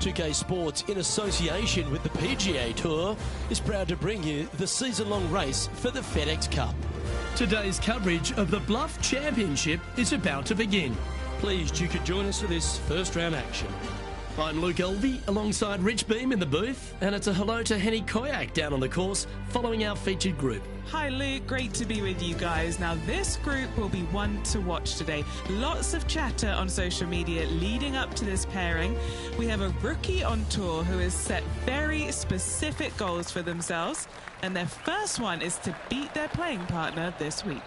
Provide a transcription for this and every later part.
2K Sports, in association with the PGA Tour, is proud to bring you the season-long race for the FedEx Cup. Today's coverage of the Bluff Championship is about to begin. Pleased you could join us for this first-round action. I'm Luke Elvey, alongside Rich Beam in the booth, and it's a hello to Henny Koyak down on the course, following our featured group. Hi Luke, great to be with you guys. Now this group will be one to watch today. Lots of chatter on social media leading up to this pairing. We have a rookie on tour who has set very specific goals for themselves, and their first one is to beat their playing partner this week.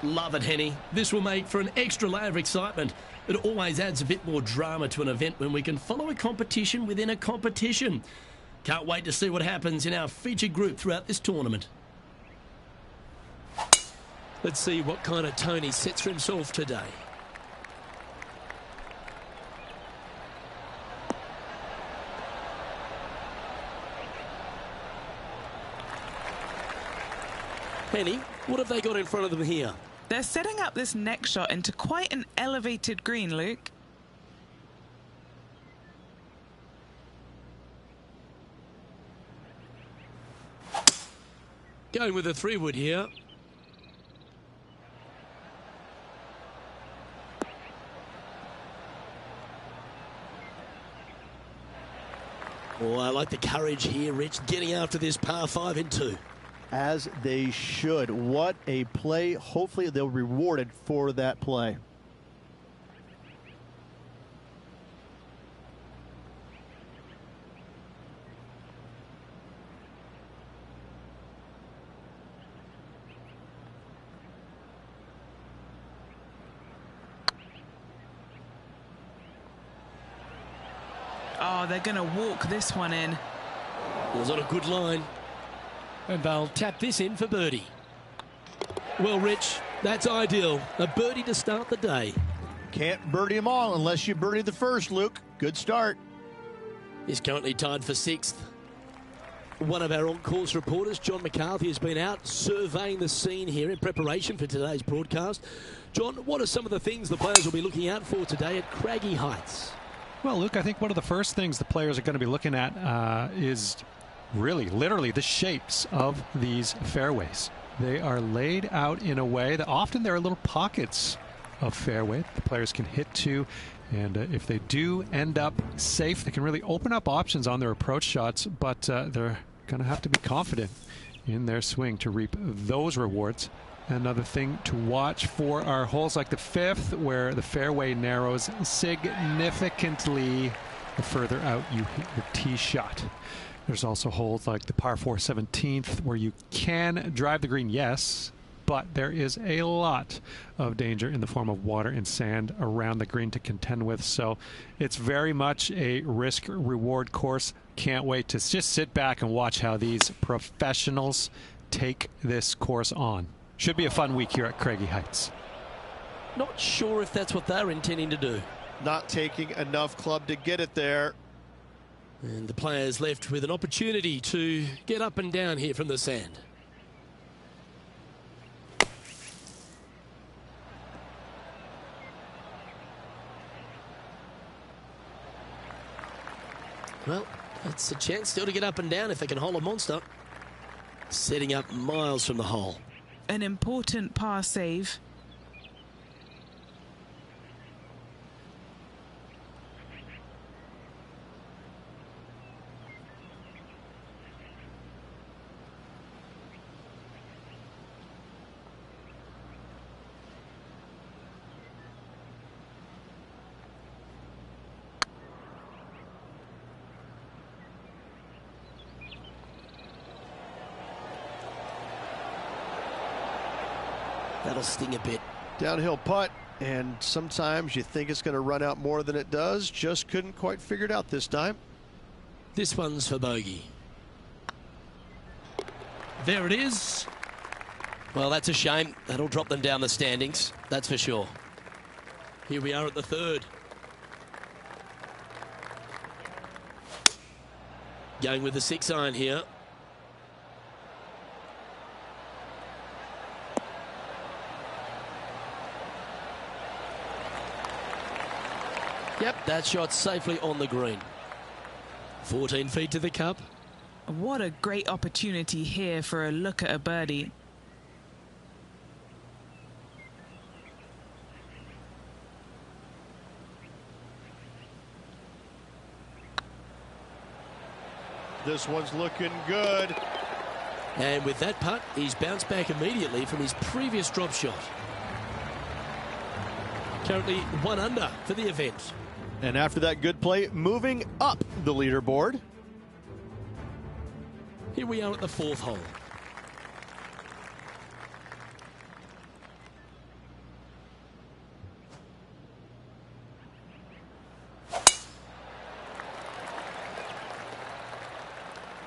Love it, Henny. This will make for an extra layer of excitement. It always adds a bit more drama to an event when we can follow a competition within a competition. Can't wait to see what happens in our featured group throughout this tournament. Let's see what kind of tone he sets for himself today. Henny, what have they got in front of them here? They're setting up this next shot into quite an elevated green, Luke. Going with a 3-wood here. Oh, I like the courage here, Rich, getting after this par 5 in 2. As they should. What a play. Hopefully they'll be rewarded for that play. Oh, they're going to walk this one in. Was on a good line. And they'll tap this in for birdie. Well, Rich, that's ideal. A birdie to start the day. Can't birdie them all unless you birdie the first, Luke. Good start. He's currently tied for 6th. One of our on-course reporters, John McCarthy, has been out surveying the scene here in preparation for today's broadcast. John, what are some of the things the players will be looking out for today at Craggy Heights? Well, Luke, I think one of the first things the players are going to be looking at is really, literally, the shapes of these fairways. They are laid out in a way that often there are little pockets of fairway the players can hit to, and if they do end up safe, they can really open up options on their approach shots, but they're going to have to be confident in their swing to reap those rewards. Another thing to watch for are holes like the 5th, where the fairway narrows significantly the further out you hit your tee shot. There's also holes like the par 4 17th, where you can drive the green, yes, but there is a lot of danger in the form of water and sand around the green to contend with. So it's very much a risk-reward course. Can't wait to just sit back and watch how these professionals take this course on. Should be a fun week here at Craggy Heights. Not sure if that's what they're intending to do. Not taking enough club to get it there. And the players left with an opportunity to get up and down here from the sand. Well, that's a chance still to get up and down if they can hole a monster. Setting up miles from the hole. An important par save. That'll sting a bit. Downhill putt, and sometimes you think it's going to run out more than it does. Just couldn't quite figure it out this time. This one's for bogey. There it is. Well, that's a shame. That'll drop them down the standings, that's for sure. Here we are at the 3rd. Going with the 6-iron here. Yep, that shot safely on the green. 14 feet to the cup. What a great opportunity here for a look at a birdie. This one's looking good. And with that putt, he's bounced back immediately from his previous drop shot. Currently 1 under for the event. And after that good play, moving up the leaderboard. Here we are at the 4th hole.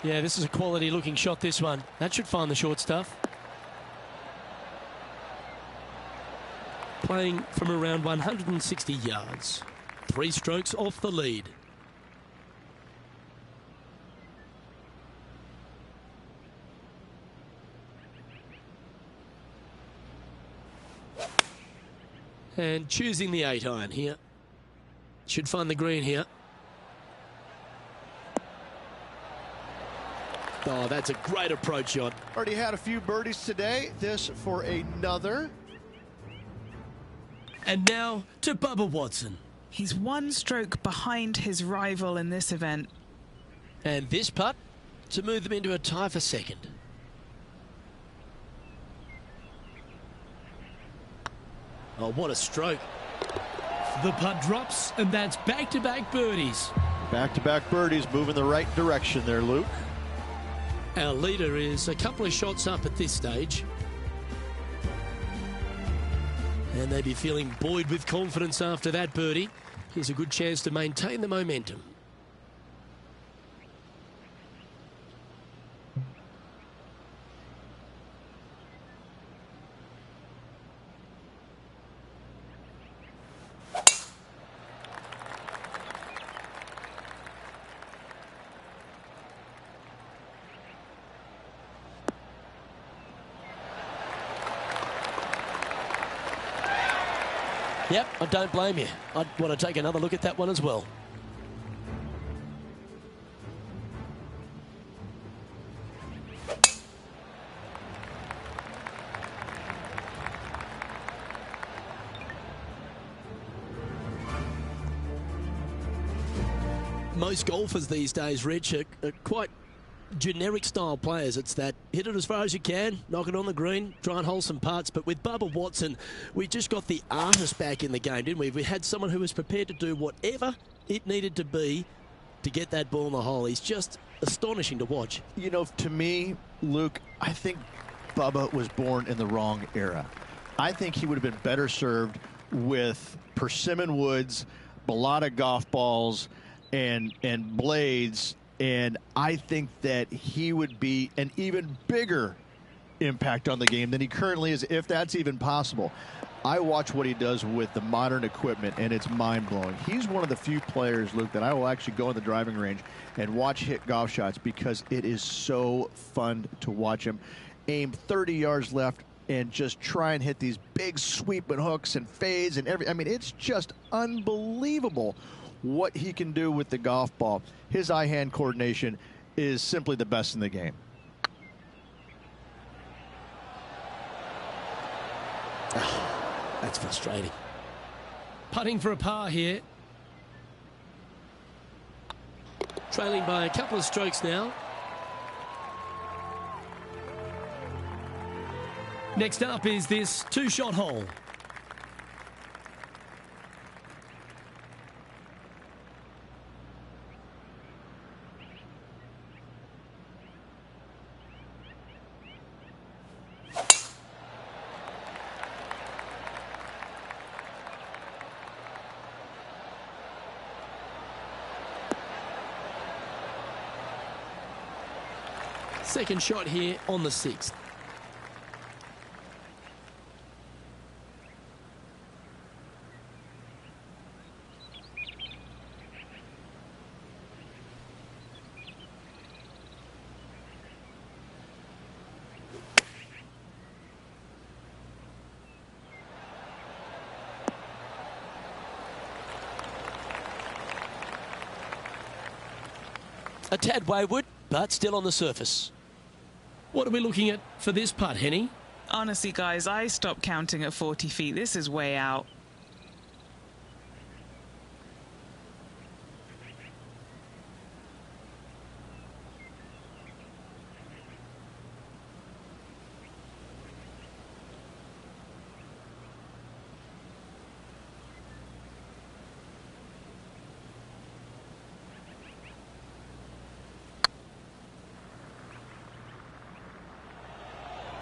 Yeah, this is a quality looking shot, this one. That should find the short stuff. Playing from around 160 yards. 3 strokes off the lead. And choosing the 8-iron here. Should find the green here. Oh, that's a great approach shot. Already had a few birdies today. This for another. And now to Bubba Watson. He's 1 stroke behind his rival in this event. And this putt to move them into a tie for 2nd. Oh, what a stroke. The putt drops, and that's back-to-back birdies. Back-to-back birdies, moving the right direction there, Luke. Our leader is a couple of shots up at this stage. And they'd be feeling buoyed with confidence after that birdie. Here's a good chance to maintain the momentum. Yep, I don't blame you. I'd want to take another look at that one as well. Most golfers these days, Rich, are quite generic style players. It's that hit it as far as you can, knock it on the green, try and hold some putts. But with Bubba Watson, we just got the artist back in the game, didn't we? We had someone who was prepared to do whatever it needed to be to get that ball in the hole. He's just astonishing to watch. You know, to me, Luke, I think Bubba was born in the wrong era. I think he would have been better served with persimmon woods, balata golf balls, and blades. And I think that he would be an even bigger impact on the game than he currently is, if that's even possible. I watch what he does with the modern equipment, and it's mind-blowing. He's one of the few players, Luke, that I will actually go in the driving range and watch hit golf shots because it is so fun to watch him aim 30 yards left and just try and hit these big sweeping hooks and fades and I mean, it's just unbelievable what he can do with the golf ball. His eye-hand coordination is simply the best in the game. That's frustrating. Putting for a par here. Trailing by a couple of strokes now. Next up is this 2-shot hole. Second shot here on the 6th. A tad wayward, but still on the surface. What are we looking at for this putt, Henny? Honestly, guys, I stopped counting at 40 feet. This is way out.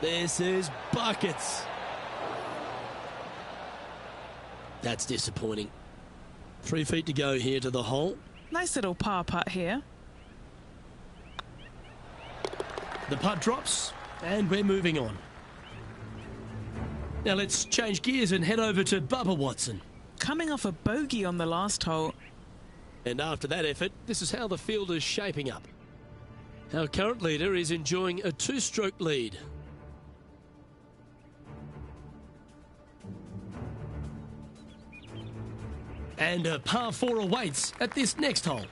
This is buckets. That's disappointing. 3 feet to go here to the hole. Nice little par putt here. The putt drops, and we're moving on. Now let's change gears and head over to Bubba Watson. Coming off a bogey on the last hole. And after that effort, this is how the field is shaping up. Our current leader is enjoying a 2-stroke lead. And a par 4 awaits at this next hole.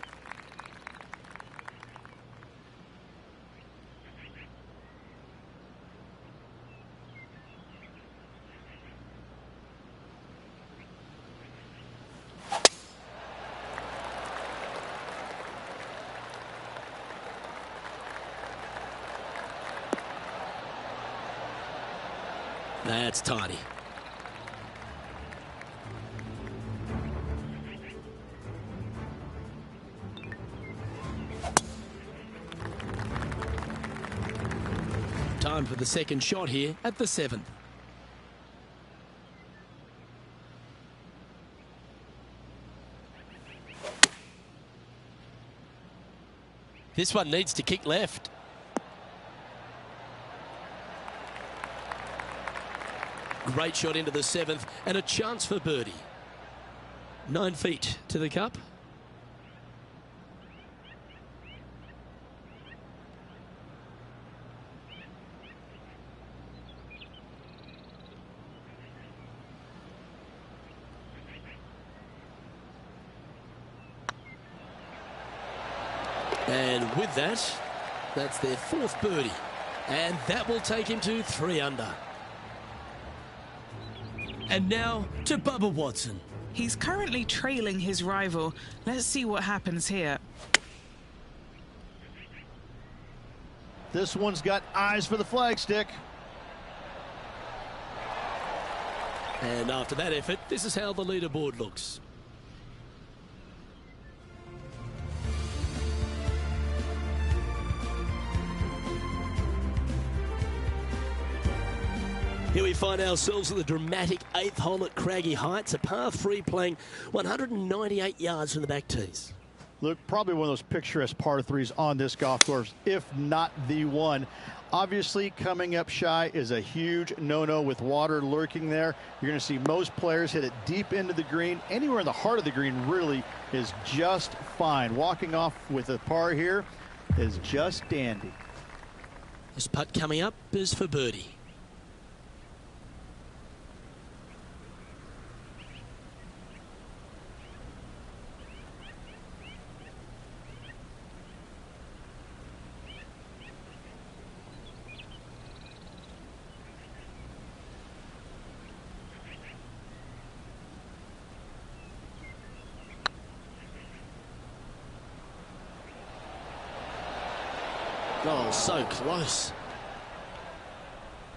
That's tidy. Time for the second shot here at the 7th. This one needs to kick left. Great shot into the 7th and a chance for birdie. 9 feet to the cup. And with that, that's their 4th birdie. And that will take him to 3 under. And now to Bubba Watson. He's currently trailing his rival. Let's see what happens here. This one's got eyes for the flagstick. And after that effort, this is how the leaderboard looks. Here we find ourselves at the dramatic 8th hole at Craggy Heights, a par 3 playing 198 yards from the back tees. Look, probably one of those picturesque par 3s on this golf course, if not the one. Obviously, coming up shy is a huge no-no with water lurking there. You're going to see most players hit it deep into the green. Anywhere in the heart of the green really is just fine. Walking off with a par here is just dandy. This putt coming up is for birdie. Oh, so close.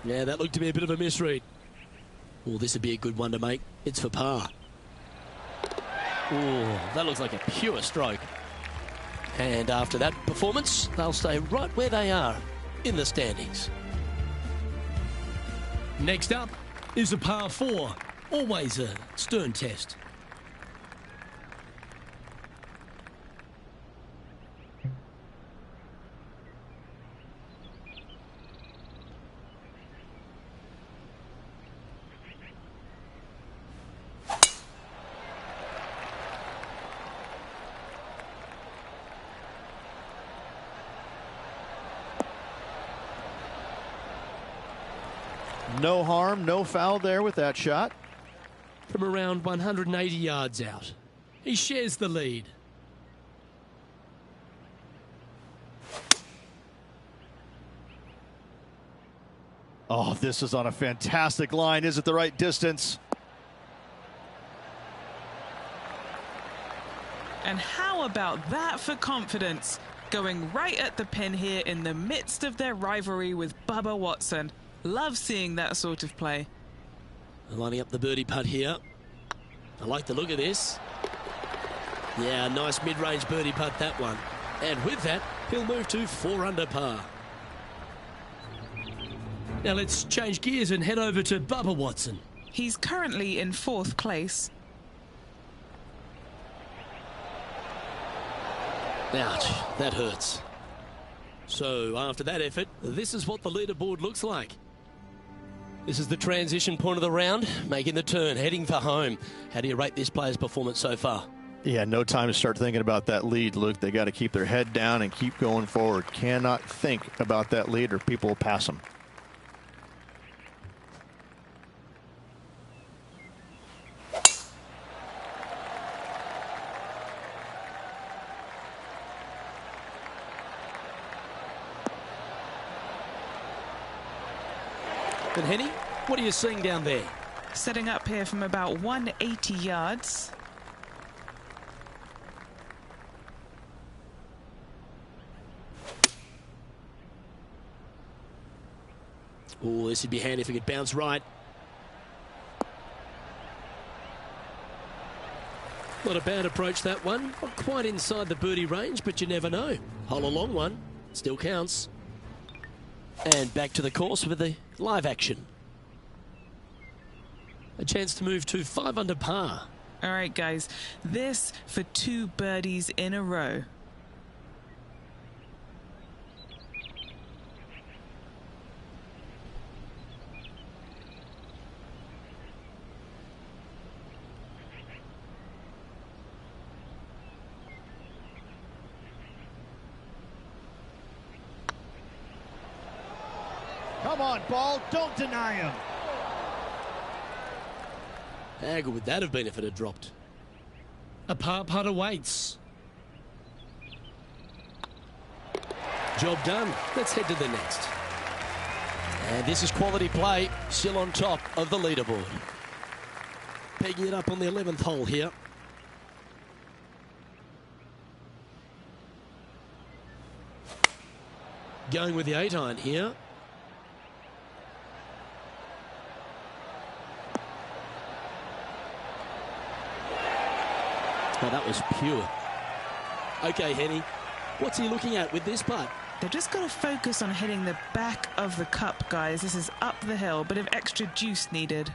Yeah, that looked to be a bit of a misread. Oh, this would be a good one to make. It's for par. Oh, that looks like a pure stroke. And after that performance, they'll stay right where they are in the standings. Next up is a par 4. Always a stern test. No harm, no foul there with that shot. From around 180 yards out, he shares the lead. Oh, this is on a fantastic line. Is it the right distance? And how about that for confidence? Going right at the pin here in the midst of their rivalry with Bubba Watson. Love seeing that sort of play. Lining up the birdie putt here. I like the look of this. Yeah, nice mid-range birdie putt, that one. And with that, he'll move to 4 under par. Now let's change gears and head over to Bubba Watson. He's currently in 4th place. Ouch, that hurts. So after that effort, this is what the leaderboard looks like. This is the transition point of the round, making the turn, heading for home. How do you rate this player's performance so far? Yeah, no time to start thinking about that lead, Luke. They got to keep their head down and keep going forward. Cannot think about that lead or people will pass them. And Henny, what are you seeing down there? Setting up here from about 180 yards. Oh, this would be handy if we could bounce right. Not a bad approach, that one. Not quite inside the birdie range, but you never know. Hole a long one. Still counts. And back to the course with the live action. A chance to move to 5 under par. All right, guys. This for 2 birdies in a row. Come on, ball. Don't deny him. How good would that have been if it had dropped? A par putt awaits. Job done. Let's head to the next. And this is quality play, still on top of the leaderboard. Pegging it up on the 11th hole here. Going with the 8-iron here. Oh, that was pure. Okay, Henny, what's he looking at with this putt? They've just got to focus on hitting the back of the cup, guys. This is up the hill, bit of extra juice needed.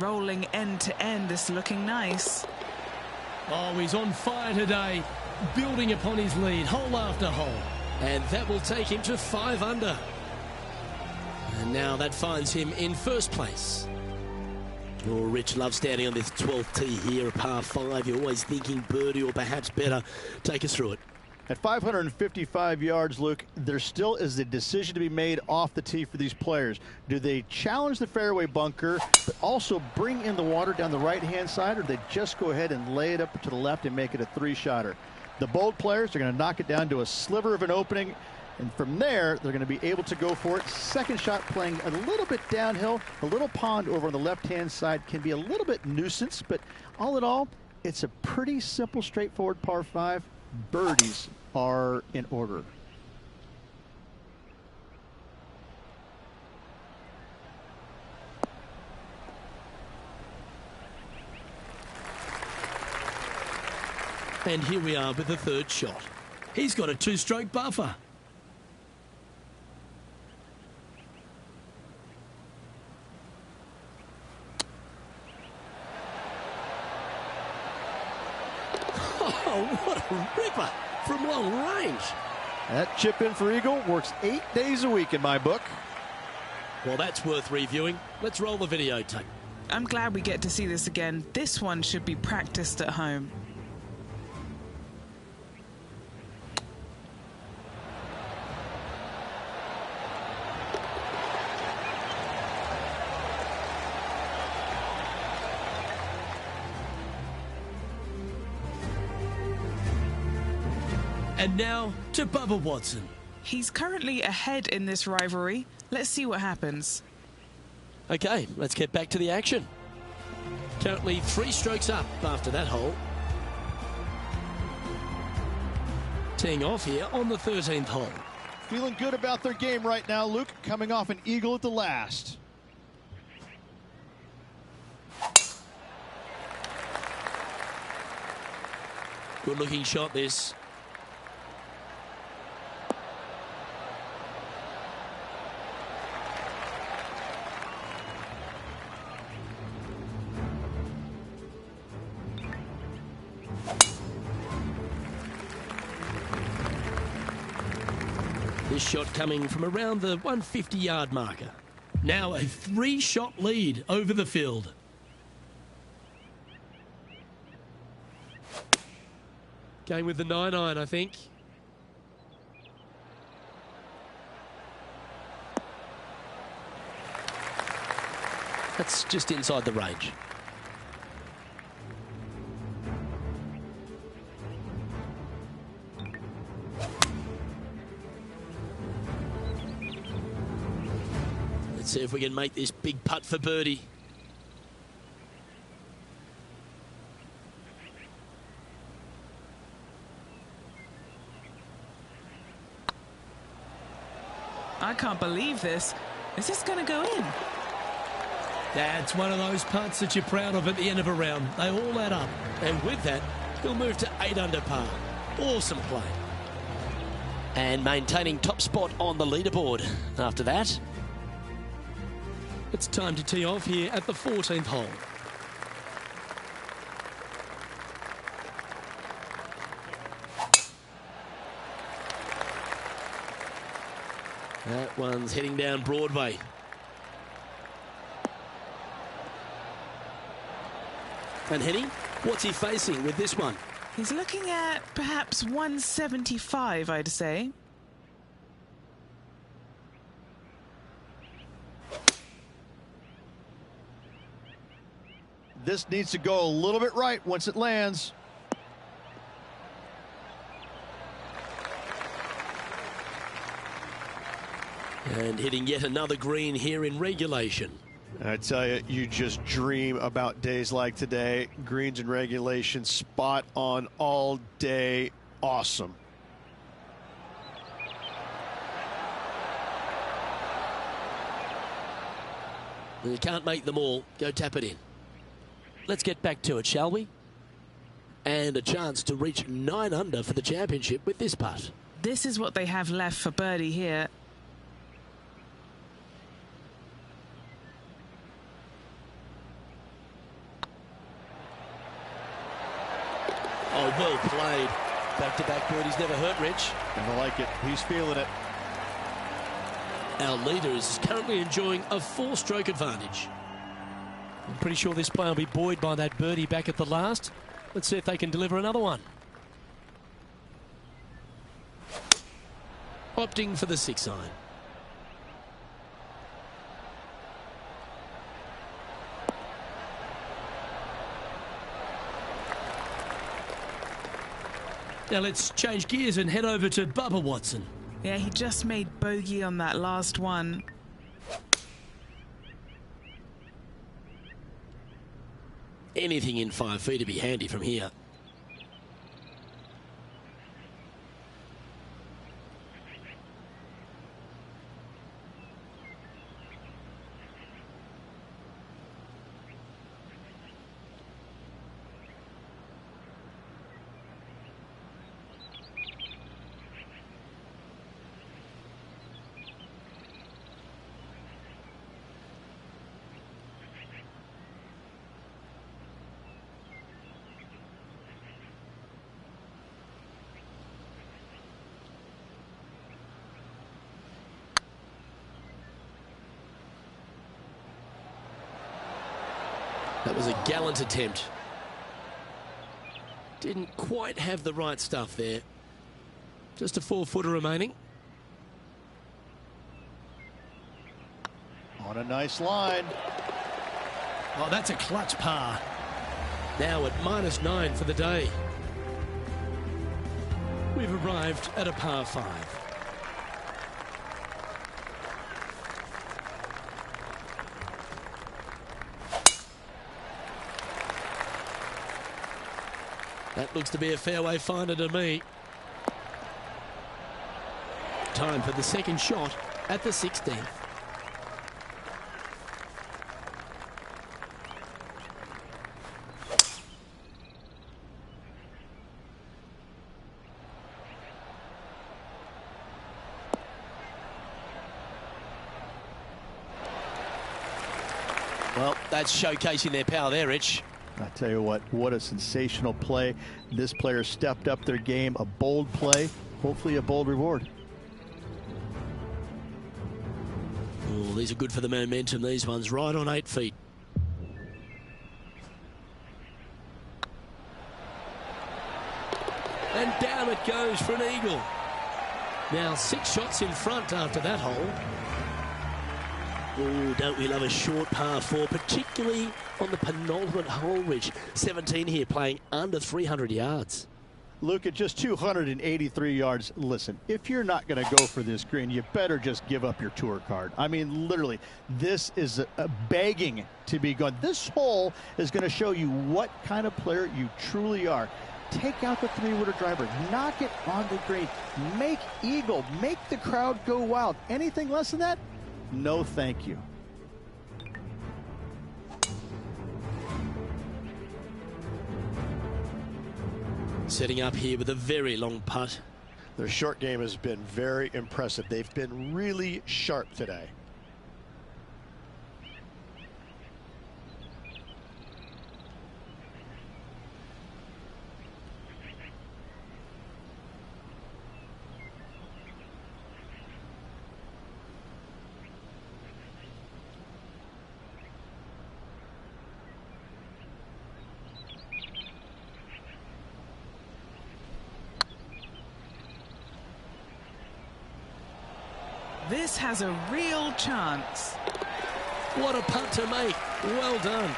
Rolling end to end, this looking nice. Oh, he's on fire today, building upon his lead, hole after hole. And that will take him to 5 under. And now that finds him in 1st place. Oh, Rich loves standing on this 12th tee here, a par 5. You're always thinking birdie or perhaps better. Take us through it. At 555 yards, Luke, there still is a decision to be made off the tee for these players. Do they challenge the fairway bunker, but also bring in the water down the right-hand side, or do they just go ahead and lay it up to the left and make it a 3-shotter? The bold players are going to knock it down to a sliver of an opening, and from there, they're going to be able to go for it. Second shot playing a little bit downhill. The little pond over on the left-hand side can be a little bit nuisance, but all in all, it's a pretty simple, straightforward par 5. Birdies are in order. And here we are with the 3rd shot. He's got a 2-stroke buffer. Oh, what a ripper from long range. That chip in for Eagle works 8 days a week in my book. Well, that's worth reviewing. Let's roll the videotape. I'm glad we get to see this again. This one should be practiced at home. And now to Bubba Watson. He's currently ahead in this rivalry. Let's see what happens. Okay, let's get back to the action. Currently 3 strokes up after that hole. Teeing off here on the 13th hole. Feeling good about their game right now, Luke, coming off an eagle at the last. Good looking shot this. This shot coming from around the 150-yard marker. Now a 3-shot lead over the field. Going with the 9-iron, I think. That's just inside the range. Let's see if we can make this big putt for birdie. I can't believe this. Is this going to go in? That's one of those putts that you're proud of at the end of a round. They all add up. And with that, he'll move to 8 under par. Awesome play. And maintaining top spot on the leaderboard after that. It's time to tee off here at the 14th hole. That one's heading down Broadway. And Henny, what's he facing with this one? He's looking at perhaps 175, I'd say. This needs to go a little bit right once it lands. And hitting yet another green here in regulation. I tell you, you just dream about days like today. Greens and regulation, spot on all day. Awesome. You can't make them all. Go tap it in. Let's get back to it, shall we? And a chance to reach 9 under for the championship with this putt. This is what they have left for birdie here. Oh, well played. Back-to-back birdies never hurt Rich. Never like it. He's feeling it. Our leader is currently enjoying a 4-stroke advantage. I'm pretty sure this player will be buoyed by that birdie back at the last. Let's see if they can deliver another one. Opting for the 6-iron. Now let's change gears and head over to Bubba Watson. Yeah, he just made bogey on that last one. Anything in 5 feet to be handy from here. That was a gallant attempt. Didn't quite have the right stuff there. Just a 4-footer remaining. On a nice line. Oh, that's a clutch par. Now at -9 for the day. We've arrived at a par 5. That looks to be a fairway finder to me. Time for the second shot at the 16th. Well, that's showcasing their power there, Rich. I tell you what a sensational play. This player stepped up their game, a bold play, hopefully a bold reward. Oh, these are good for the momentum, these ones, right on 8 feet. And down it goes for an eagle. Now 6 shots in front after that hole. Oh, don't we love a short par 4, particularly on the penultimate hole, Rich. 17 here, playing under 300 yards. Luke, at just 283 yards, listen, if you're not going to go for this green, you better just give up your tour card. I mean, literally, this is begging to be gone. This hole is going to show you what kind of player you truly are. Take out the 3-wooder driver, knock it on the green, make eagle, make the crowd go wild. Anything less than that? No, thank you. Setting up here with a very long putt. Their short game has been very impressive. They've been really sharp today. This has a real chance. What a putt to make. Well done.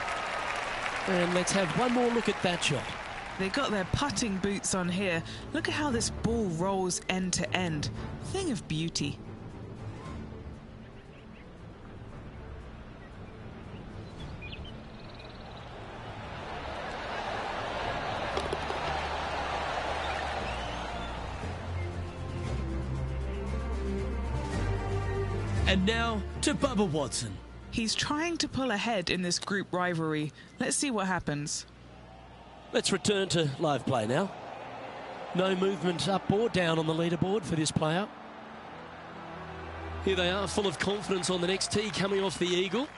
And let's have one more look at that shot. They got their putting boots on here. Look at how this ball rolls end to end. Thing of beauty. And now to Bubba Watson. He's trying to pull ahead in this group rivalry. Let's see what happens. Let's return to live play now. No movement up or down on the leaderboard for this player. Here they are, full of confidence on the next tee, coming off the eagle.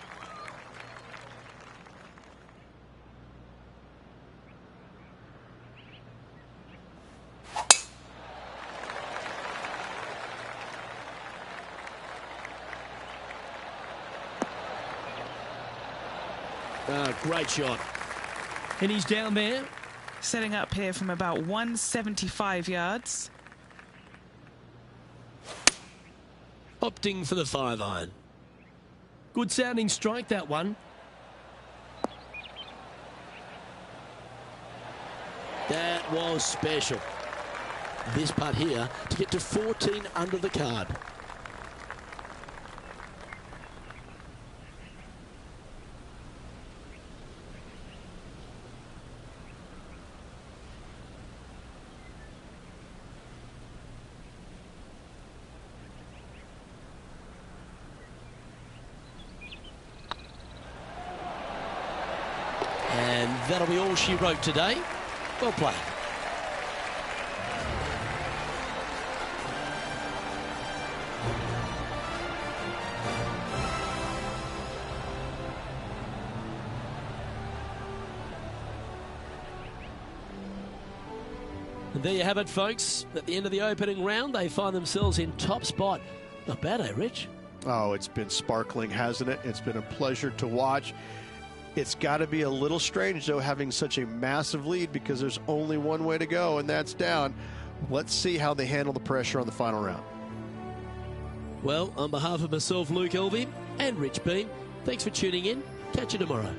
Great shot. And he's down there. Setting up here from about 175 yards. Opting for the 5-iron. Good sounding strike, that one. That was special. This putt here to get to 14 under the card. And that'll be all she wrote today. Well played. And there you have it, folks. At the end of the opening round, they find themselves in top spot. Not bad, eh, Rich? Oh, it's been sparkling, hasn't it? It's been a pleasure to watch. It's got to be a little strange, though, having such a massive lead, because there's only one way to go, and that's down. Let's see how they handle the pressure on the final round. Well, on behalf of myself, Luke Elvey, and Rich Beam, thanks for tuning in. Catch you tomorrow.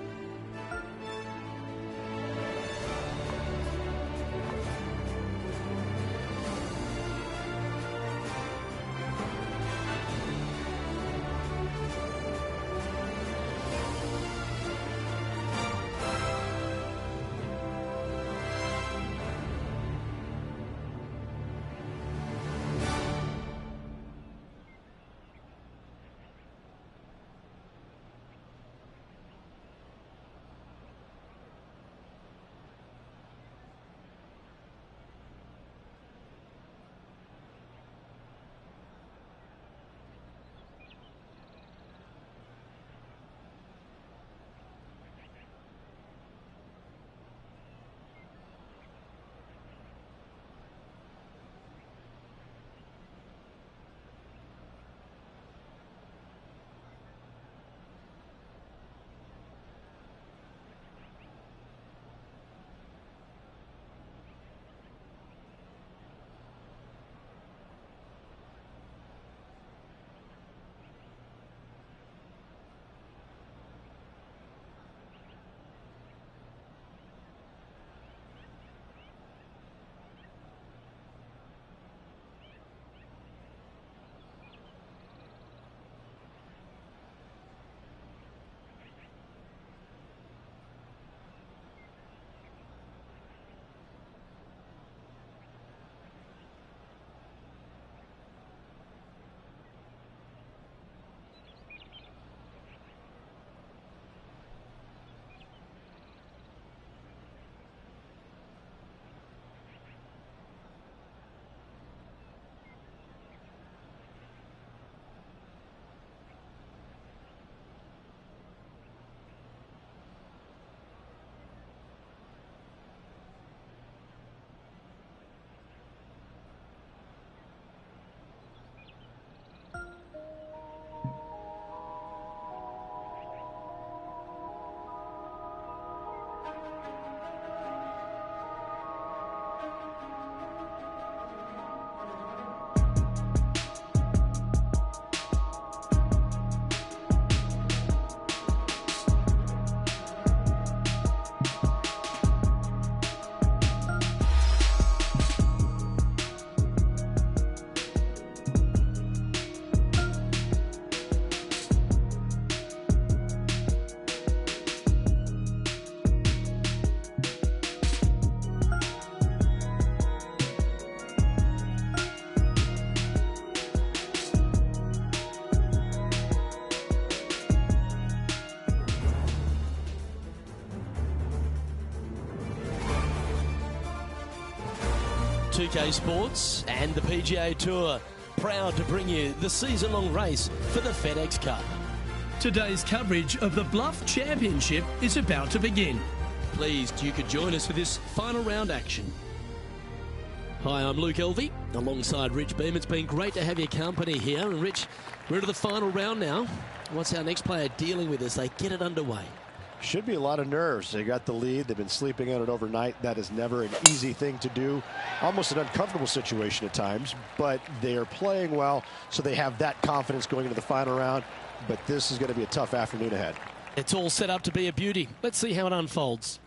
2K Sports and the PGA Tour, proud to bring you the season-long race for the FedEx Cup. Today's coverage of the Bluff Championship is about to begin. Pleased you could join us for this final round action. Hi, I'm Luke Elvey, alongside Rich Beam. It's been great to have your company here. And Rich, we're into the final round now. What's our next player dealing with as they get it underway? Should be a lot of nerves. They got the lead. They've been sleeping on it overnight. That is never an easy thing to do. Almost an uncomfortable situation at times, but they are playing well, so they have that confidence going into the final round. But this is going to be a tough afternoon ahead. It's all set up to be a beauty. Let's see how it unfolds.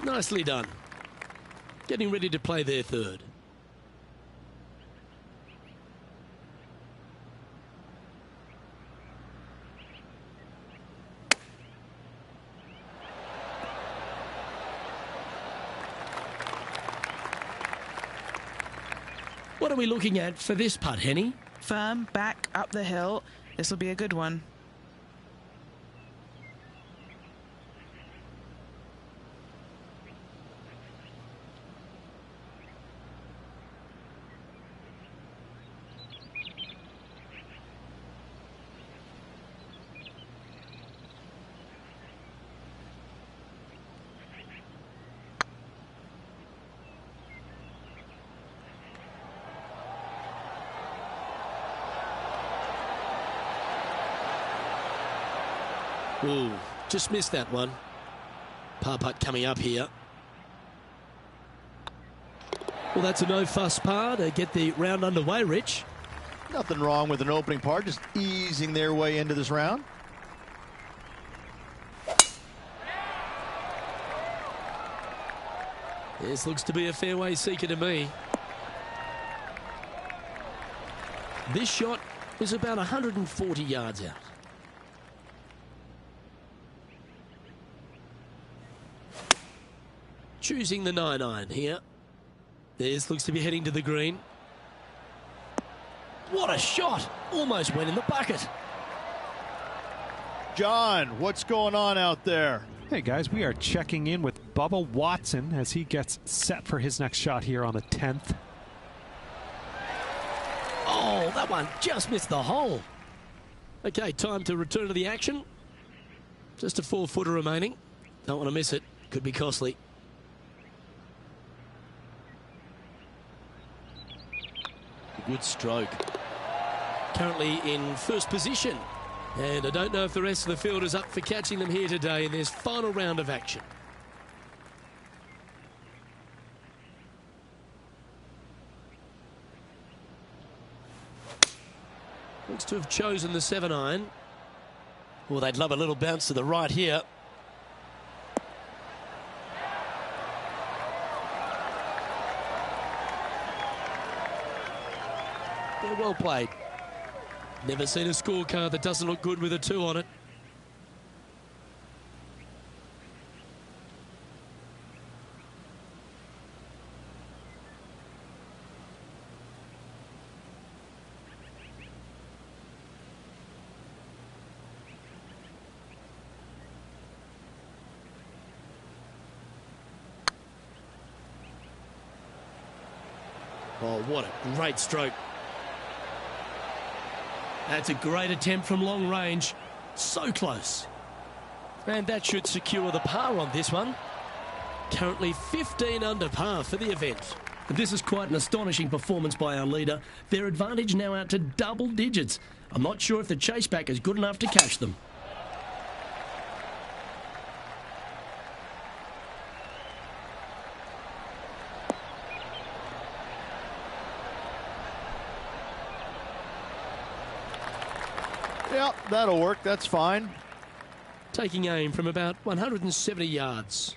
Nicely done. Getting ready to play their third. What are we looking at for this putt, Henny? Firm, back, up the hill. This will be a good one. Ooh, just missed that one. Par putt coming up here. Well, that's a no-fuss par to get the round underway, Rich. Nothing wrong with an opening par, just easing their way into this round. This looks to be a fairway seeker to me. This shot is about 140 yards out. Choosing the 9-iron here. This looks to be heading to the green. What a shot! Almost went in the bucket. John, what's going on out there? Hey guys, we are checking in with Bubba Watson as he gets set for his next shot here on the 10th. Oh, that one just missed the hole. Okay, time to return to the action. Just a 4-footer remaining. Don't want to miss it. Could be costly. Good stroke. Currently in first position. And I don't know if the rest of the field is up for catching them here today in this final round of action. Looks to have chosen the 7-iron. Well, they'd love a little bounce to the right here. Yeah, well played. Never seen a scorecard that doesn't look good with a 2 on it. Oh, what a great stroke. That's a great attempt from long range. So close. And that should secure the par on this one. Currently 15 under par for the event. This is quite an astonishing performance by our leader. Their advantage now out to double digits. I'm not sure if the chase back is good enough to catch them. Yep, that'll work. That's fine. Taking aim from about 170 yards.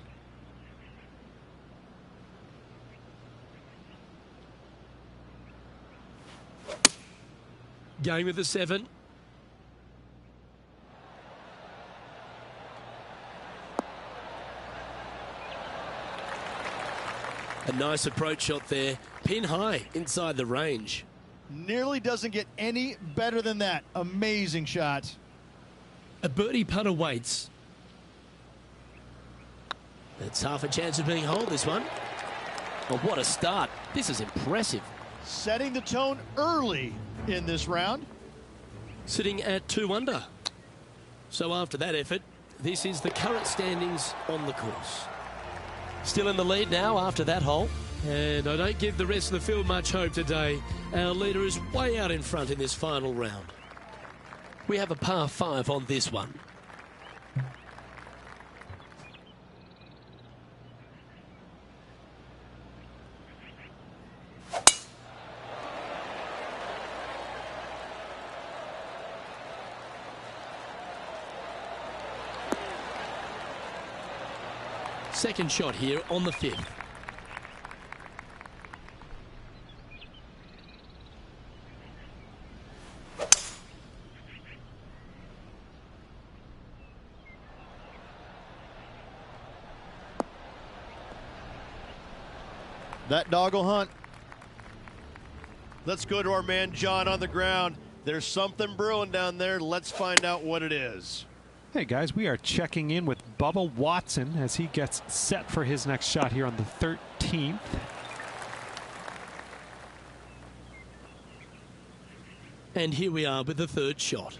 Going with the 7. A nice approach shot there. Pin high inside the range. Nearly doesn't get any better than that. Amazing shot. A birdie putt awaits. It's half a chance of being holed, this one. Oh, what a start. This is impressive. Setting the tone early in this round. Sitting at 2 under. So after that effort, this is the current standings on the course. Still in the lead now after that hole. And I don't give the rest of the field much hope today. Our leader is way out in front in this final round. We have a par 5 on this one. Second shot here on the 5th. That dog will hunt. Let's go to our man John on the ground. There's something brewing down there. Let's find out what it is. Hey guys, we are checking in with Bubba Watson as he gets set for his next shot here on the 13th. And here we are with the third shot.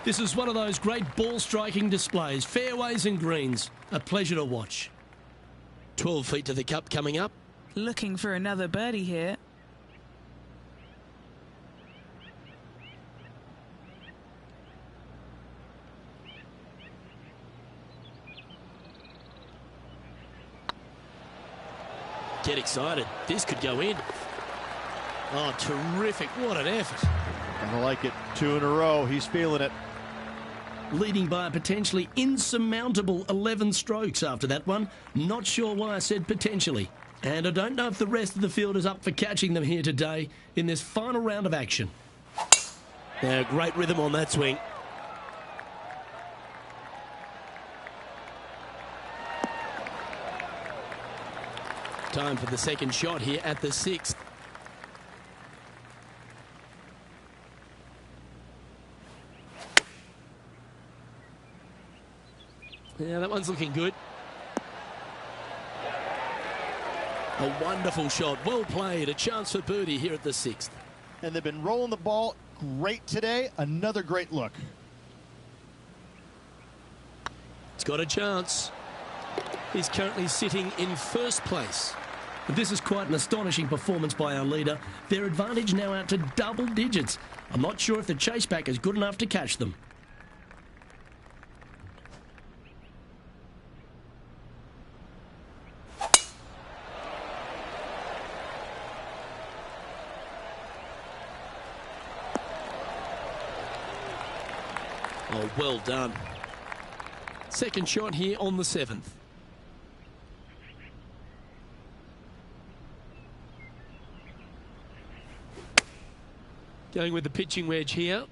This is one of those great ball striking displays. Fairways and greens. A pleasure to watch. 12 feet to the cup coming up. Looking for another birdie here. Get excited. This could go in. Oh, terrific. What an effort. I like it. 2 in a row. He's feeling it. Leading by a potentially insurmountable 11 strokes after that one. Not sure why I said potentially. And I don't know if the rest of the field is up for catching them here today in this final round of action. Great rhythm on that swing. Time for the second shot here at the 6th. Yeah, that one's looking good. A wonderful shot. Well played. A chance for birdie here at the 6th. And they've been rolling the ball great today. Another great look. It's got a chance. He's currently sitting in first place. But this is quite an astonishing performance by our leader. Their advantage now out to double digits. I'm not sure if the chase back is good enough to catch them. Oh, well done. Second shot here on the 7th. Going with the pitching wedge here.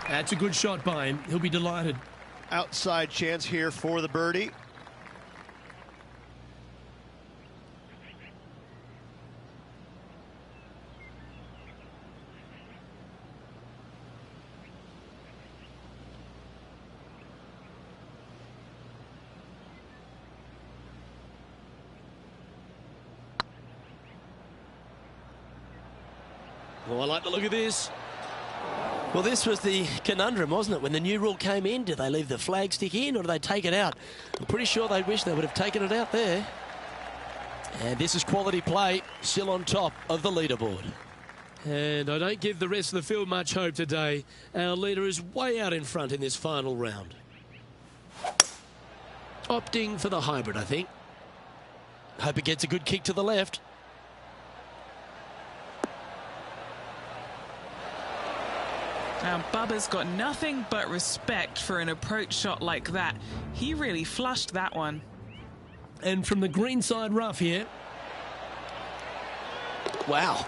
That's a good shot by him. He'll be delighted. Outside chance here for the birdie. Oh, I like the look of this. Well, this was the conundrum, wasn't it? When the new rule came in, did they leave the flag stick in or do they take it out? I'm pretty sure they wish they would have taken it out there. And this is quality play, still on top of the leaderboard. And I don't give the rest of the field much hope today. Our leader is way out in front in this final round. Opting for the hybrid, I think. Hope it gets a good kick to the left. Now, Bubba's got nothing but respect for an approach shot like that. He really flushed that one. and from the greenside rough here. Wow.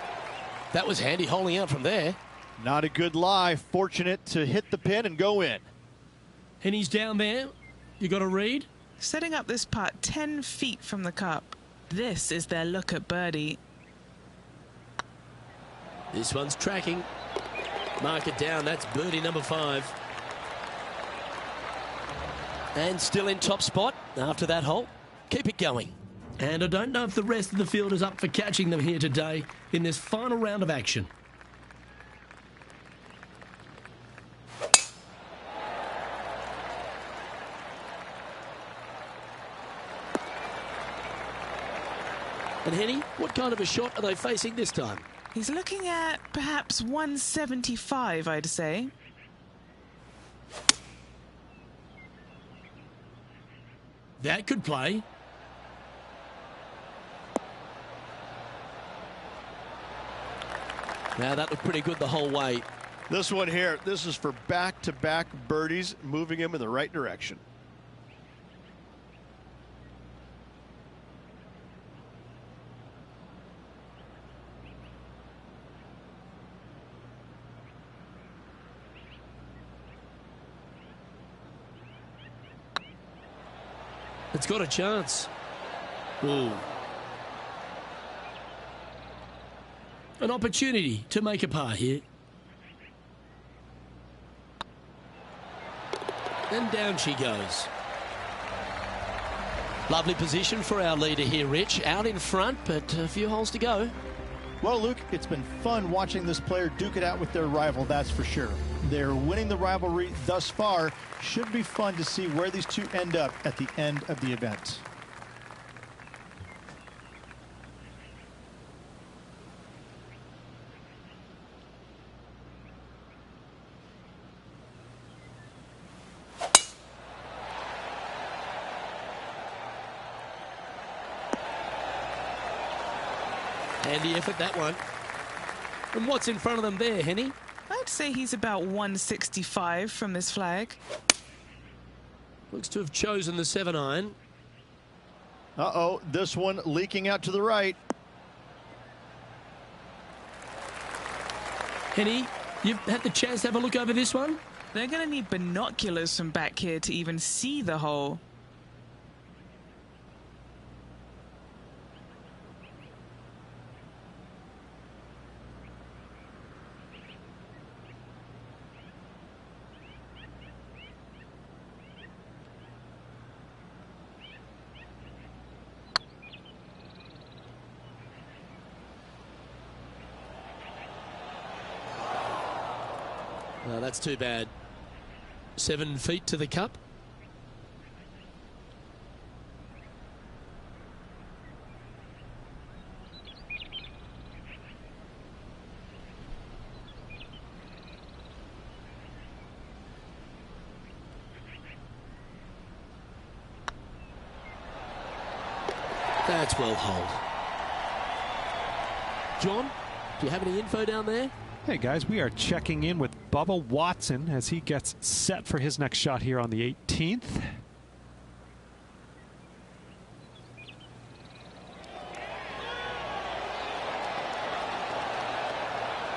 That was handy holding out from there. Not a good lie. Fortunate to hit the pin and go in. And he's down there. You got to read. Setting up this putt 10 feet from the cup. This is their look at birdie. This one's tracking. Mark it down. That's birdie number 5. And still in top spot after that hole. Keep it going. And I don't know if the rest of the field is up for catching them here today in this final round of action. And Henny, what kind of a shot are they facing this time? He's looking at perhaps 175, I'd say. That could play. Now that looked pretty good the whole way. This one here, this is for back-to-back birdies, moving him in the right direction. It's got a chance. Ooh. An opportunity to make a par here. And down she goes. Lovely position for our leader here, Rich. Out in front, but a few holes to go. Well, Luke, it's been fun watching this player duke it out with their rival, that's for sure. They're winning the rivalry thus far. Should be fun to see where these two end up at the end of the event. Handy effort, that one. And what's in front of them there, Henny? I'd say he's about 165 from this flag. Looks to have chosen the 7-iron. Uh-oh, this one leaking out to the right. Henny, you've had the chance to have a look over this one? They're going to need binoculars from back here to even see the hole. Well, that's too bad. 7 feet to the cup. That's well holed. John, do you have any info down there? Hey guys, we are checking in with Bubba Watson as he gets set for his next shot here on the 18th.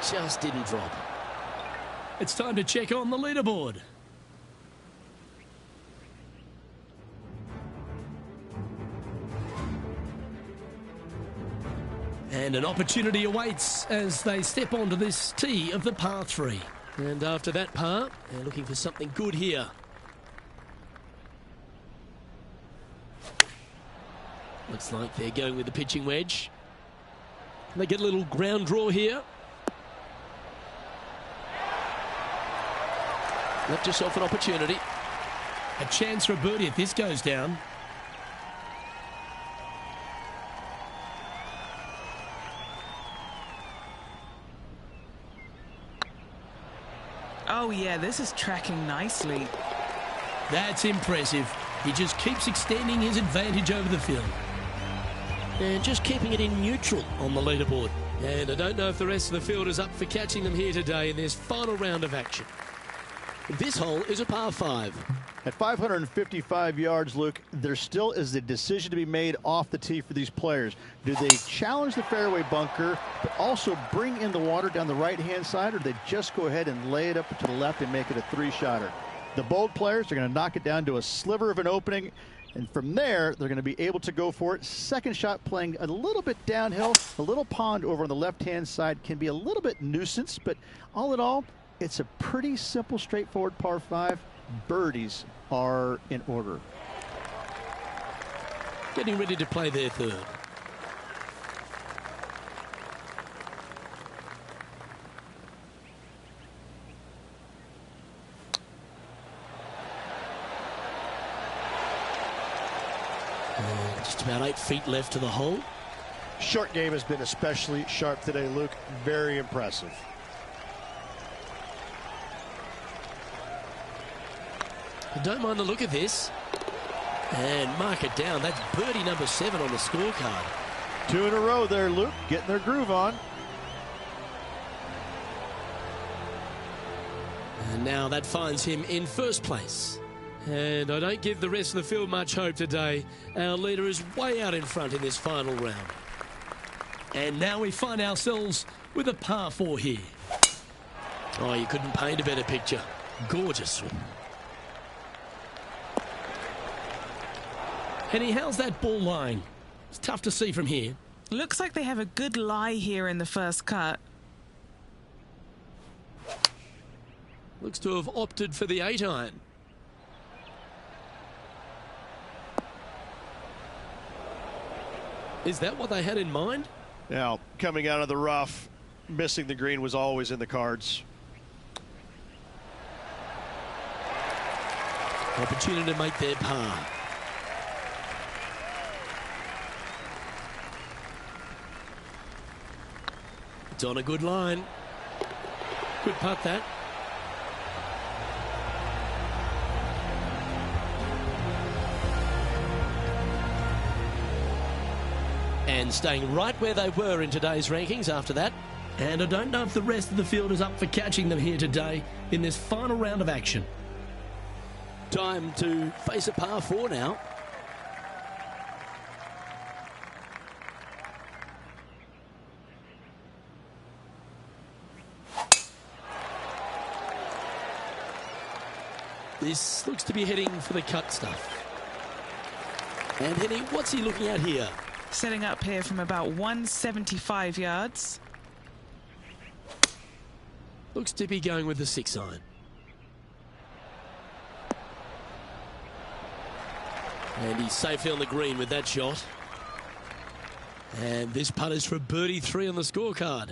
Just didn't drop. It's time to check on the leaderboard. And an opportunity awaits as they step onto this tee of the par 3. And after that par, they're looking for something good here. Looks like they're going with the pitching wedge. They get a little ground draw here. Left yourself an opportunity. A chance for a birdie if this goes down. Oh yeah, this is tracking nicely. That's impressive. He just keeps extending his advantage over the field. And just keeping it in neutral on the leaderboard. And I don't know if the rest of the field is up for catching them here today in this final round of action. This hole is a par 5. At 555 yards, Luke, there still is a decision to be made off the tee for these players. Do they challenge the fairway bunker, but also bring in the water down the right-hand side, or do they just go ahead and lay it up to the left and make it a three-shotter? The bold players are going to knock it down to a sliver of an opening, and from there, they're going to be able to go for it. Second shot playing a little bit downhill. A little pond over on the left-hand side can be a little bit nuisance, but all in all, it's a pretty simple, straightforward par 5. Birdies are in order. Getting ready to play their third. Just about 8 feet left to the hole. Short game has been especially sharp today, Luke. Very impressive. I don't mind the look of this. And mark it down. That's birdie number 7 on the scorecard. 2 in a row there, Luke, getting their groove on. And now that finds him in first place. And I don't give the rest of the field much hope today. Our leader is way out in front in this final round. And now we find ourselves with a par 4 here. Oh, you couldn't paint a better picture. Gorgeous swing. And how's that ball lying? It's tough to see from here. Looks like they have a good lie here in the first cut. Looks to have opted for the 8-iron. Is that what they had in mind? Now, coming out of the rough, missing the green was always in the cards. Opportunity to make their par. It's on a good line. Good putt, that. And staying right where they were in today's rankings after that. And I don't know if the rest of the field is up for catching them here today in this final round of action. Time to face a par 4 now. This looks to be heading for the cut stuff. And Henny, what's he looking at here? Setting up here from about 175 yards. Looks to be going with the 6-iron. And he's safely on the green with that shot. And this putt is for birdie 3 on the scorecard.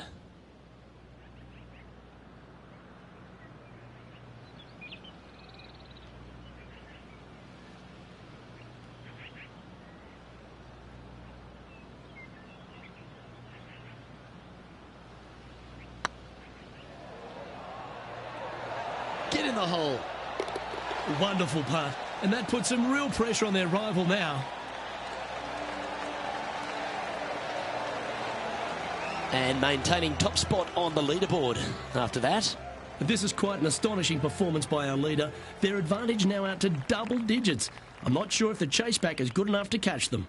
Get in the hole. Wonderful putt. And that puts some real pressure on their rival now. And maintaining top spot on the leaderboard after that. This is quite an astonishing performance by our leader. Their advantage now out to double digits. I'm not sure if the chase back is good enough to catch them.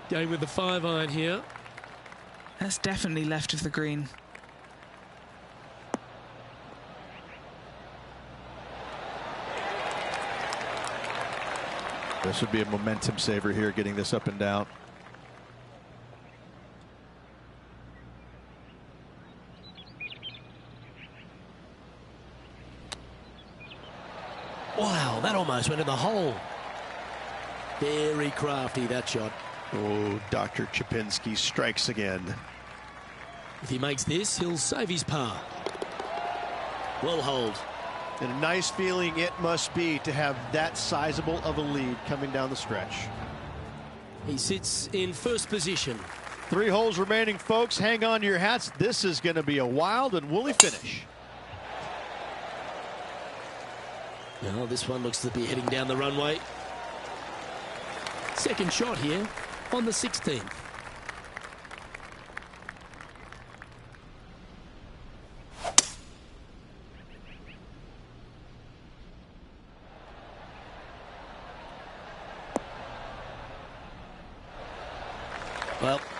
Going with the 5-iron here. That's definitely left of the green. This would be a momentum saver here, getting this up and down. Wow, that almost went in the hole. Very crafty, that shot. Oh, Dr. Chapinski strikes again. If he makes this, he'll save his par. Well hold. And a nice feeling it must be to have that sizable of a lead coming down the stretch. He sits in first position. 3 holes remaining, folks. Hang on to your hats. This is going to be a wild and woolly finish. Now, this one looks to be heading down the runway. Second shot here on the 16th.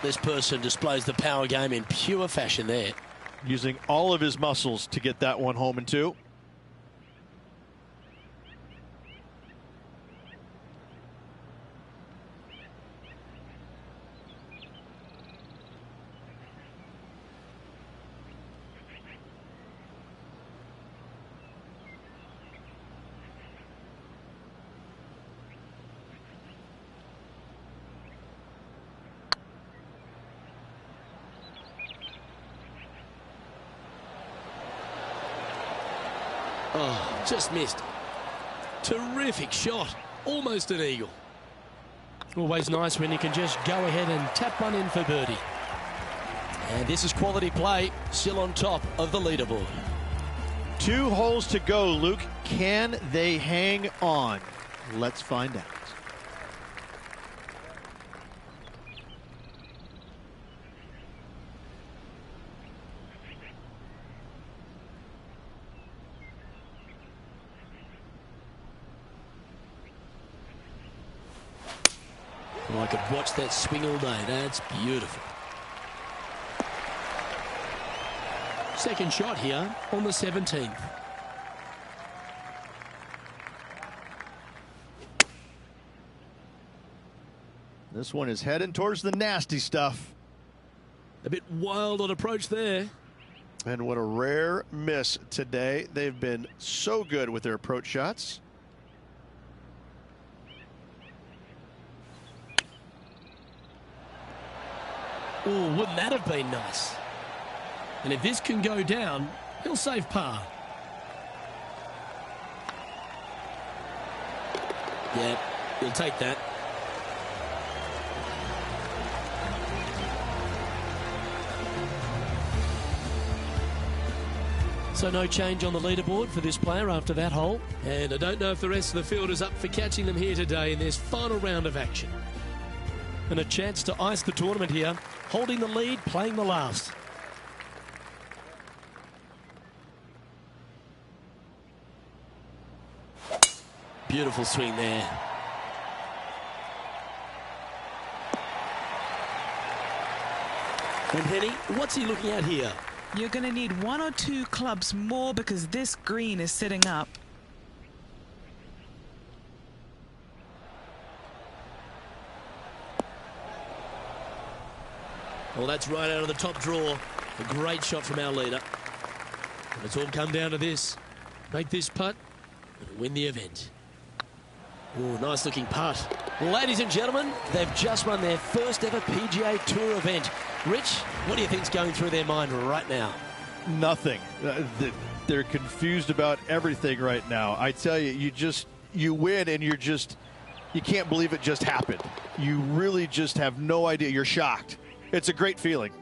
This person displays the power game in pure fashion there. Using all of his muscles to get that one home in two. Oh, just missed. Terrific shot. Almost an eagle. Always nice when you can just go ahead and tap one in for birdie. And this is quality play, still on top of the leaderboard. 2 holes to go, Luke. Can they hang on? Let's find out. Oh, I could watch that swing all day. That's beautiful. Second shot here on the 17th. This one is heading towards the nasty stuff. A bit wild on approach there. And what a rare miss today. They've been so good with their approach shots. Oh, wouldn't that have been nice? And if this can go down, he'll save par. Yeah, he'll take that. So no change on the leaderboard for this player after that hole. And I don't know if the rest of the field is up for catching them here today in this final round of action. And a chance to ice the tournament here, holding the lead, playing the last. Beautiful swing there. And Henny, what's he looking at here? You're going to need 1 or 2 clubs more because this green is sitting up. Well, that's right out of the top draw. A great shot from our leader. And it's all come down to this. Make this putt and win the event. Oh, nice looking putt. Ladies and gentlemen, they've just won their first ever PGA Tour event. Rich, what do you think's going through their mind right now? Nothing. They're confused about everything right now. I tell you, you win and you can't believe it just happened. You really just have no idea. You're shocked. It's a great feeling.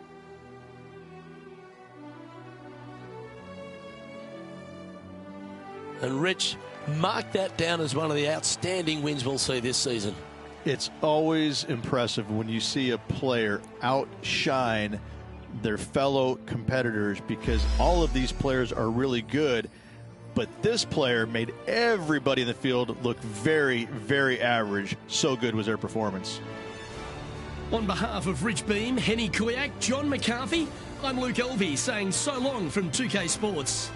And Rich, mark that down as one of the outstanding wins we'll see this season. It's always impressive when you see a player outshine their fellow competitors because all of these players are really good, but this player made everybody in the field look very, very average. So good was their performance. On behalf of Rich Beam, Henny Kuyak, John McCarthy, I'm Luke Elvey saying so long from 2K Sports.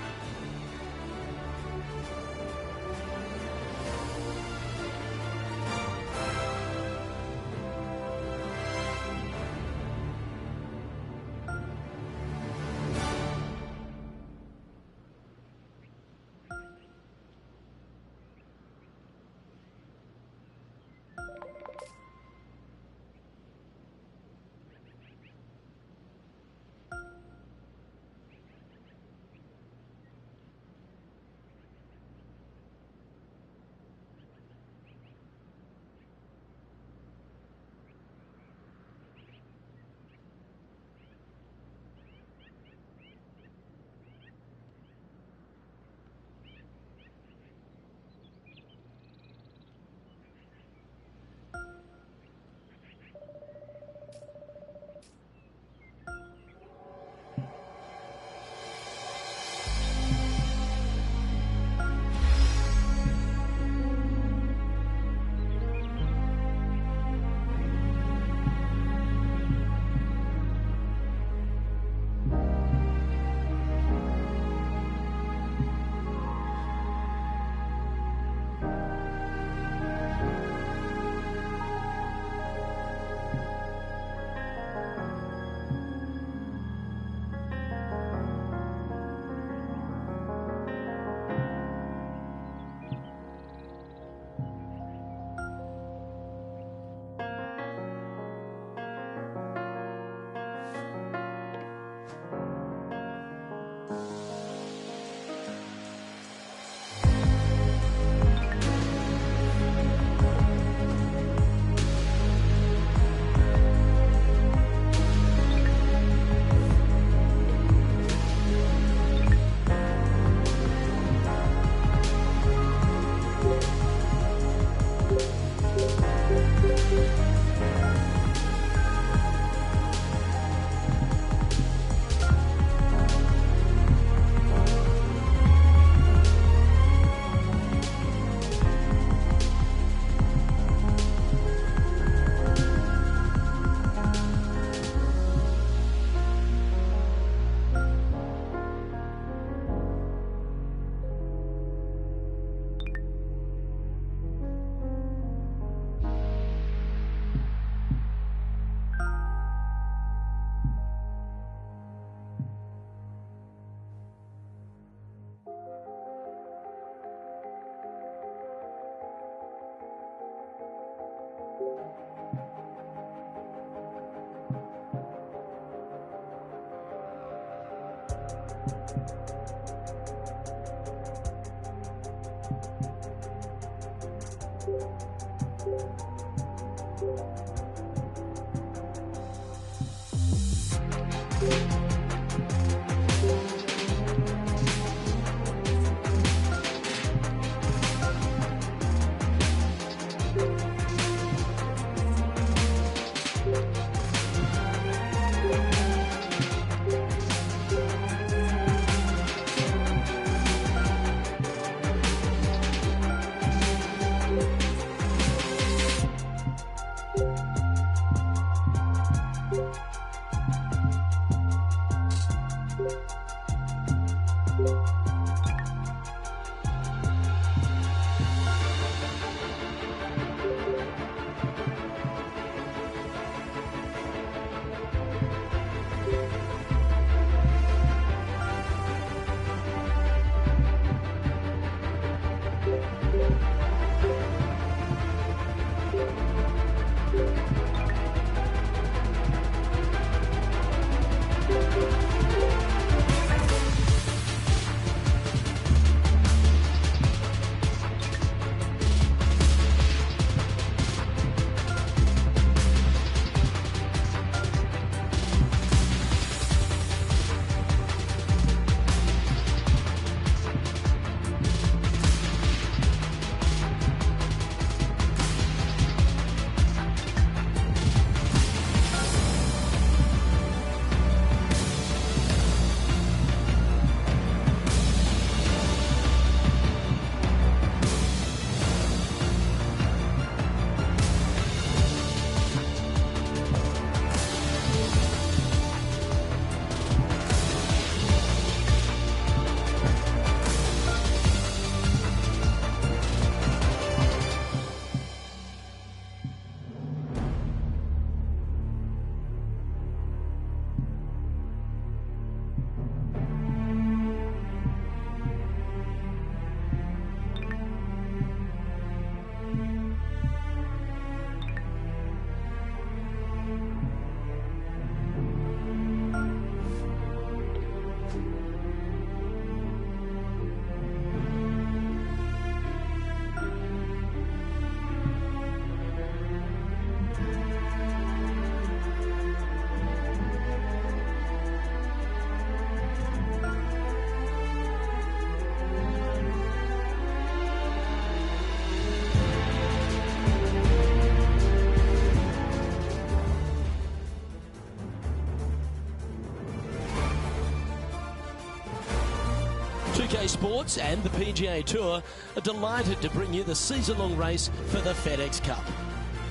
2K Sports and the PGA Tour are delighted to bring you the season-long race for the FedEx Cup.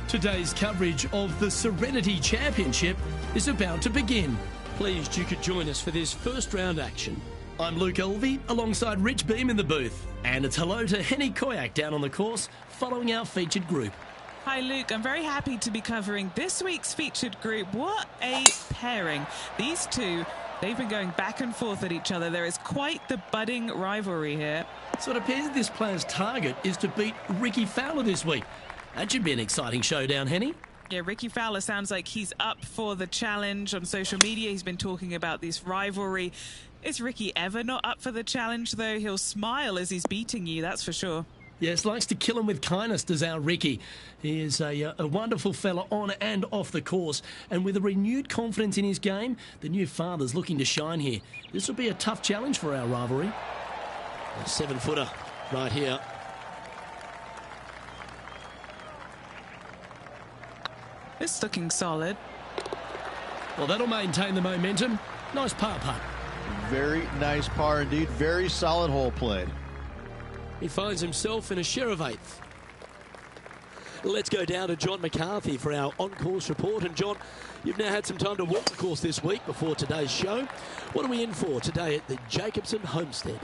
Today's coverage of the Serenity Championship is about to begin. Pleased you could join us for this first round action. I'm Luke Elvey alongside Rich Beam in the booth, and it's hello to Henny Koyak down on the course following our featured group. Hi Luke, I'm very happy to be covering this week's featured group. What a pairing. These two, they've been going back and forth at each other. There is quite the budding rivalry here. So it appears that this player's target is to beat Ricky Fowler this week. That should be an exciting showdown, Henny. Yeah, Ricky Fowler sounds like he's up for the challenge. On social media, he's been talking about this rivalry. Is Ricky ever not up for the challenge, though? He'll smile as he's beating you, that's for sure. Yes, likes to kill him with kindness, does our Ricky. He is a wonderful fella on and off the course. And with a renewed confidence in his game, the new father's looking to shine here. This will be a tough challenge for our rivalry. A 7-footer right here. It's looking solid. Well, that'll maintain the momentum. Nice par putt. Very nice par indeed. Very solid hole played. He finds himself in a share of 8th. Let's go down to John McCarthy for our on-course report. And John, you've now had some time to walk the course this week before today's show. What are we in for today at the Jacobson Homestead?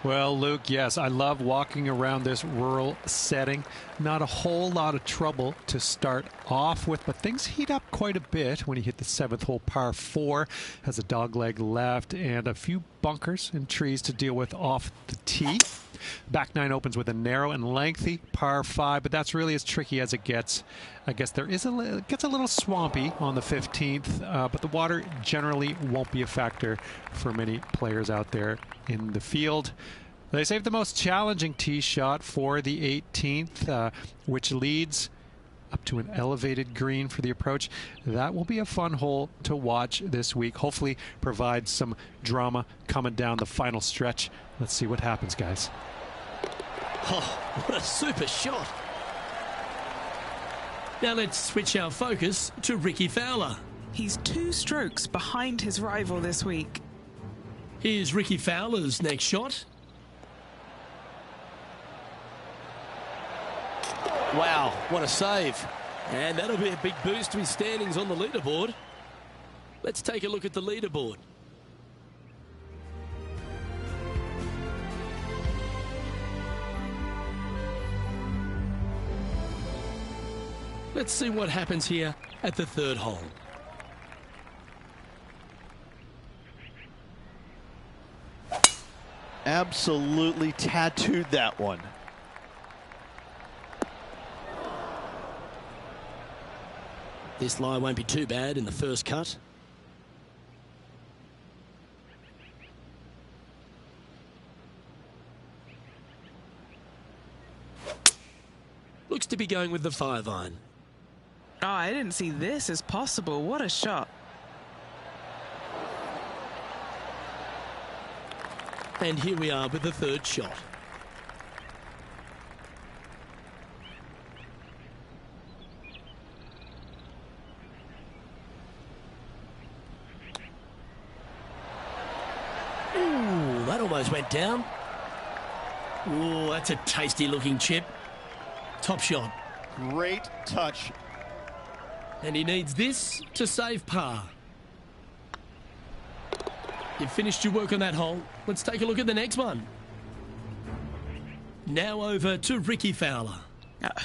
Well, Luke, yes, I love walking around this rural setting. Not a whole lot of trouble to start off with, but things heat up quite a bit when you hit the 7th hole, par 4. Has a dogleg left and a few bunkers and trees to deal with off the tee. Back 9 opens with a narrow and lengthy par 5, but that's really as tricky as it gets. I guess it gets a little swampy on the 15th, but the water generally won't be a factor for many players out there in the field. They saved the most challenging tee shot for the 18th, which leads up to an elevated green for the approach. That will be a fun hole to watch this week. Hopefully provide some drama coming down the final stretch. Let's see what happens, guys. Oh, what a super shot. Now let's switch our focus to Ricky Fowler. He's 2 strokes behind his rival this week. Here's Ricky Fowler's next shot. Wow, what a save. And that'll be a big boost to his standings on the leaderboard. Let's take a look at the leaderboard. Let's see what happens here at the 3rd hole. Absolutely tattooed that one. This lie won't be too bad in the first cut. Looks to be going with the 5-iron. Oh, I didn't see this as possible. What a shot. And here we are with the 3rd shot. Ooh, that almost went down. Ooh, that's a tasty looking chip. Top shot. Great touch. And he needs this to save par. You've finished your work on that hole. Let's take a look at the next one. Now over to Ricky Fowler.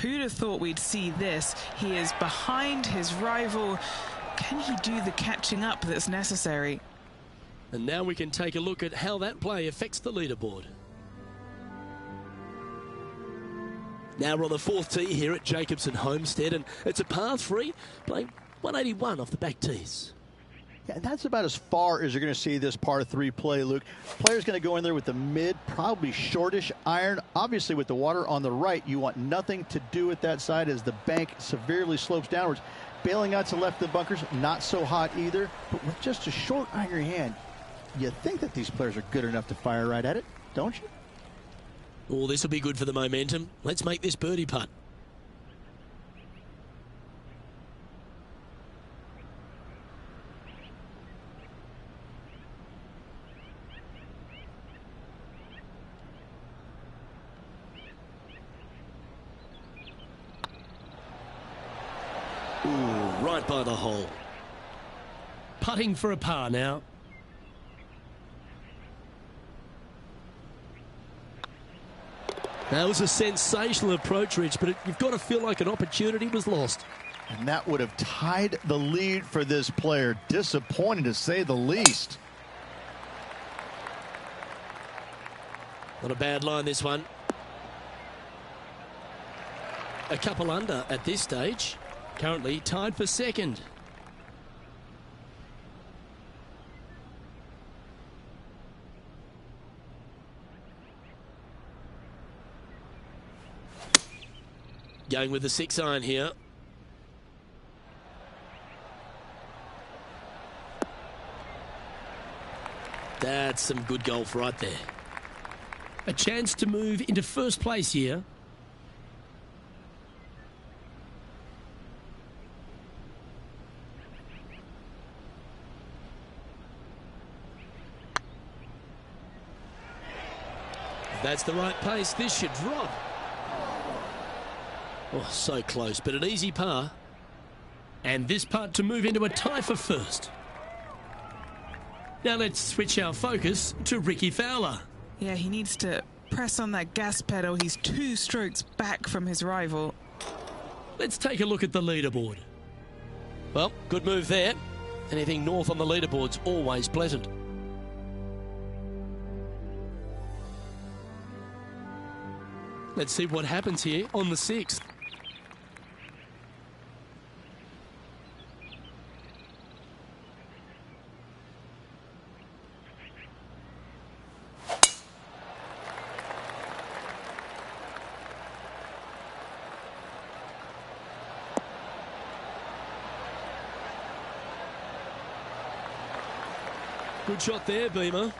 Who'd have thought we'd see this? He is behind his rival. Can he do the catching up that's necessary? And now we can take a look at how that play affects the leaderboard. Now we're on the 4th tee here at Jacobson Homestead, and it's a par 3, playing 181 off the back tees. Yeah, and that's about as far as you're going to see this par 3 play, Luke. Player's going to go in there with the mid, probably shortish iron. Obviously, with the water on the right, you want nothing to do with that side as the bank severely slopes downwards. Bailing out to left of the bunkers, not so hot either. But with just a short iron in your hand, you think that these players are good enough to fire right at it, don't you? Oh, this will be good for the momentum. Let's make this birdie putt. Ooh, right by the hole. Putting for a par now. That was a sensational approach, Rich, but you've got to feel like an opportunity was lost. And that would have tied the lead for this player. Disappointing, to say the least. Not a bad line, this one. A couple under at this stage. Currently tied for 2nd. Going with the 6-iron here. That's some good golf right there. A chance to move into 1st place here. If that's the right pace, this should drop. Oh, so close, but an easy par. And this putt to move into a tie for 1st. Now let's switch our focus to Ricky Fowler. Yeah, he needs to press on that gas pedal. He's 2 strokes back from his rival. Let's take a look at the leaderboard. Well, good move there. Anything north on the leaderboard's always pleasant. Let's see what happens here on the 6th. Good shot there, Beamer.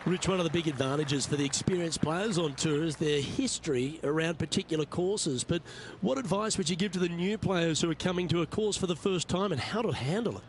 Rich, one of the big advantages for the experienced players on tour is their history around particular courses. But what advice would you give to the new players who are coming to a course for the first time and how to handle it?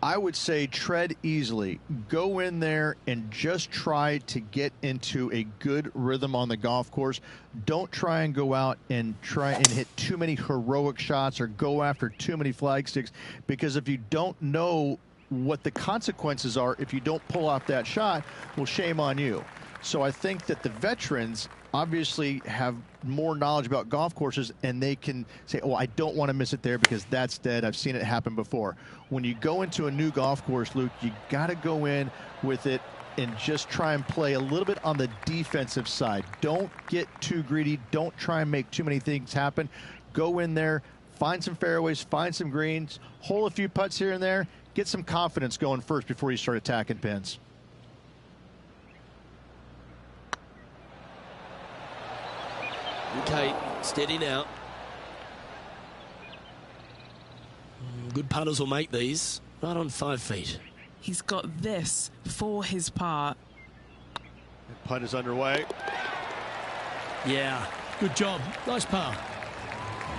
I would say tread easily. Go in there and just try to get into a good rhythm on the golf course. Don't try and go out and hit too many heroic shots or go after too many flag sticks, because if you don't know what the consequences are if you don't pull off that shot, well, shame on you. So I think that the veterans obviously have more knowledge about golf courses, and they can say, oh, I don't want to miss it there because that's dead. I've seen it happen before. When you go into a new golf course, Luke, you got to go in with it and just try and play a little bit on the defensive side. Don't get too greedy. Don't try and make too many things happen. Go in there, find some fairways, find some greens, hole a few putts here and there. Get some confidence going first before you start attacking pins. Okay, steady now. Good putters will make these. Right on 5 feet. He's got this for his par. The putt is underway. Yeah, good job. Nice par.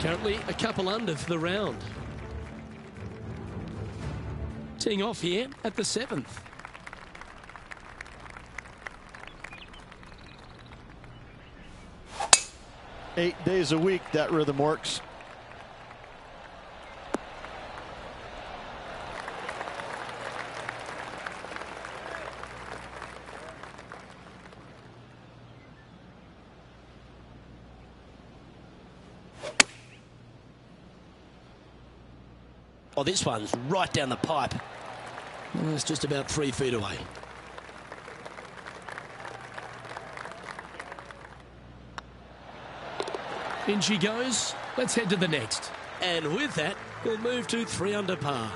Currently a couple under for the round. Teeing off here at the 7th. Eight days a week, that rhythm works. Oh, this one's right down the pipe. Well, it's just about 3 feet away. In she goes. Let's head to the next. And with that, we'll move to 3 under par.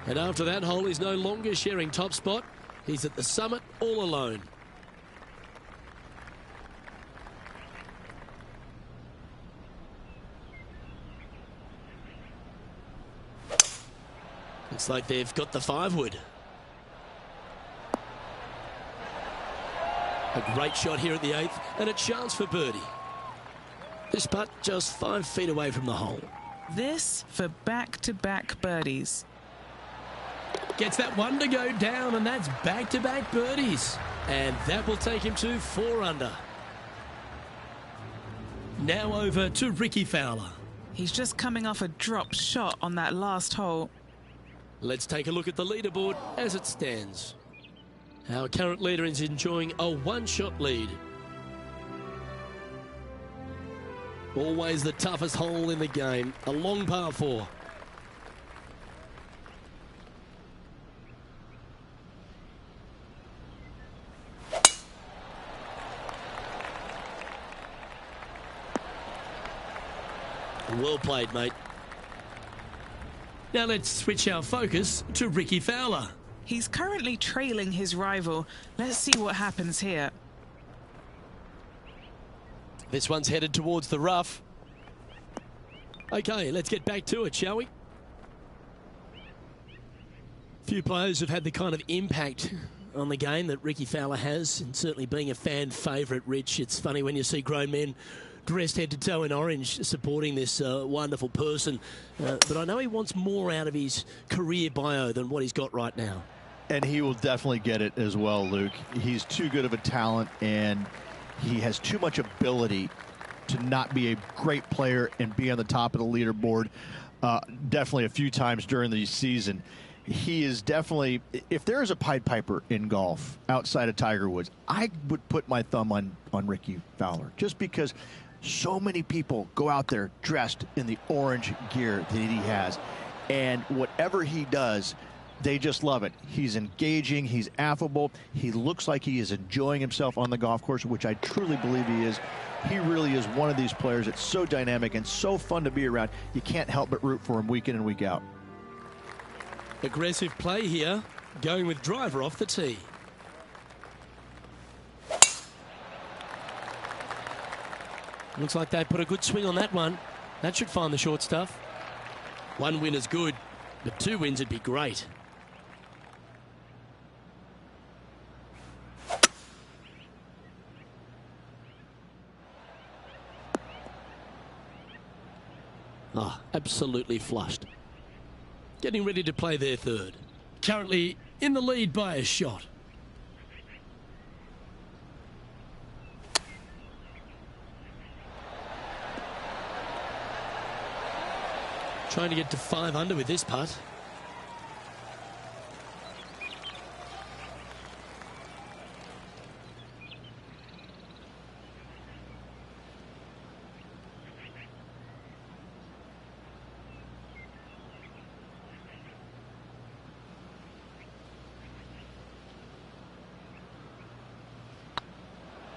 And after that hole, he's no longer sharing top spot. He's at the summit all alone. Looks like they've got the 5-wood. A great shot here at the 8th, and a chance for birdie. This putt just 5 feet away from the hole. This for back-to-back birdies. Gets that one to go down, and that's back-to-back birdies. And that will take him to 4 under. Now over to Ricky Fowler. He's just coming off a dropped shot on that last hole. Let's take a look at the leaderboard as it stands. Our current leader is enjoying a 1-shot lead. Always the toughest hole in the game, a long par 4. Well played, mate. Now let's switch our focus to Ricky Fowler. He's currently trailing his rival. Let's see what happens here. This one's headed towards the rough. Okay, let's get back to it, shall we? Few players have had the kind of impact on the game that Ricky Fowler has, and certainly being a fan favourite, Rich. It's funny when you see grown men dressed head to toe in orange supporting this wonderful person. But I know he wants more out of his career bio than what he's got right now. And he will definitely get it as well, Luke. He's too good of a talent, and he has too much ability to not be a great player and be on the top of the leaderboard definitely a few times during the season. He is definitely, if there is a Pied Piper in golf outside of Tiger Woods, I would put my thumb on Ricky Fowler, just because so many people go out there dressed in the orange gear that he has, and whatever he does, they just love it. He's engaging, he's affable, he looks like he is enjoying himself on the golf course, which I truly believe he is. He really is one of these players that's so dynamic and so fun to be around. You can't help but root for him week in and week out. Aggressive play here, going with driver off the tee. Looks like they put a good swing on that one. That should find the short stuff. 1 win is good, but 2 wins would be great. Oh, absolutely flushed. Getting ready to play their third. Currently in the lead by a shot. Trying to get to 5 under with this putt.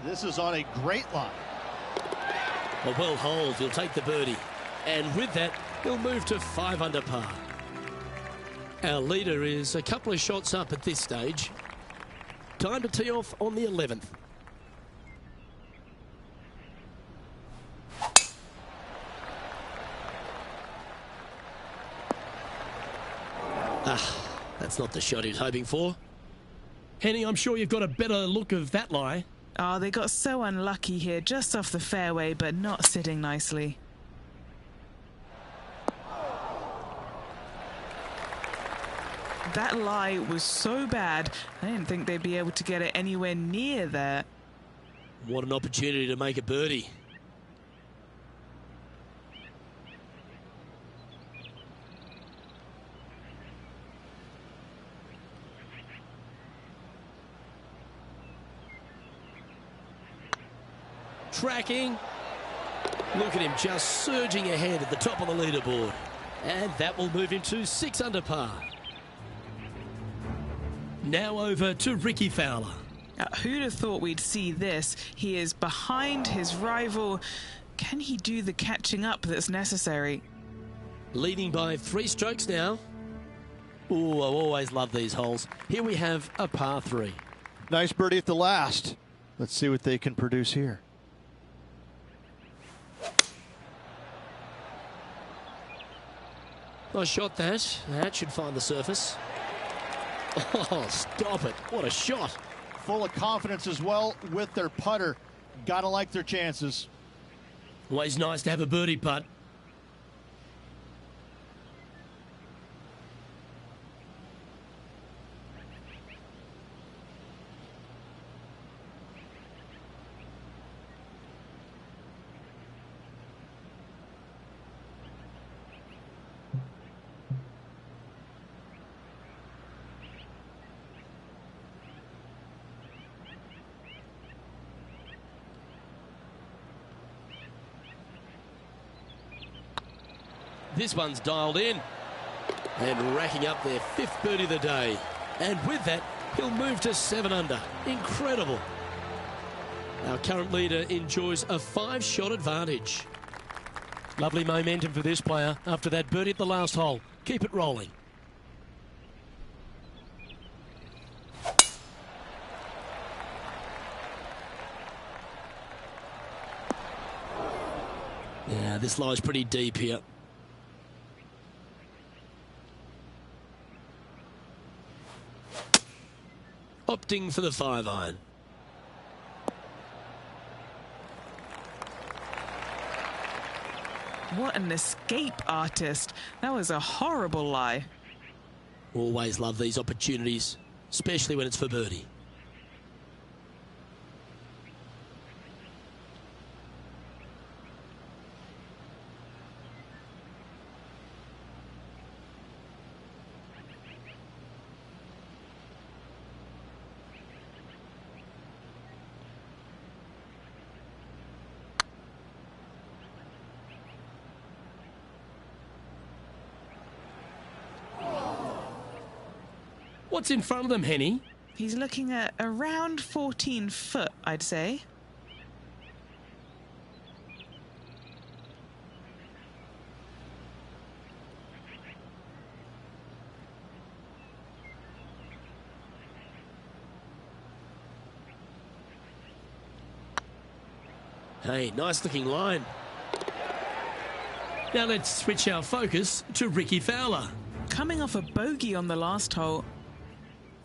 This is on a great line. A well holed, he'll take the birdie. And with that, he'll move to 5 under par. Our leader is a couple of shots up at this stage. Time to tee off on the 11th. That's not the shot he was hoping for. Henny, I'm sure you've got a better look of that lie. Oh, they got so unlucky here, just off the fairway, but not sitting nicely. That lie was so bad, I didn't think they'd be able to get it anywhere near there. What an opportunity to make a birdie. Tracking. Look at him just surging ahead at the top of the leaderboard. And that will move him to 6 under par. Now over to Ricky Fowler. Who'd have thought we'd see this? He is behind his rival. Can he do the catching up that's necessary? Leading by 3 strokes now. Ooh, I always love these holes. Here we have a par 3. Nice birdie at the last. Let's see what they can produce here. Nice shot that. That should find the surface. Oh, stop it. What a shot. Full of confidence as well with their putter. Gotta like their chances. Always nice to have a birdie putt. This one's dialed in and racking up their 5th birdie of the day. And with that, he'll move to 7 under. Incredible. Our current leader enjoys a 5-shot advantage. Lovely momentum for this player after that birdie at the last hole. Keep it rolling. Yeah, this lie's pretty deep here. Opting for the 5-iron. What an escape artist. That was a horrible lie. Always love these opportunities, especially when it's for birdie. What's in front of them, Henny? He's looking at around 14 foot, I'd say. Hey, nice looking line. Now let's switch our focus to Ricky Fowler. Coming off a bogey on the last hole.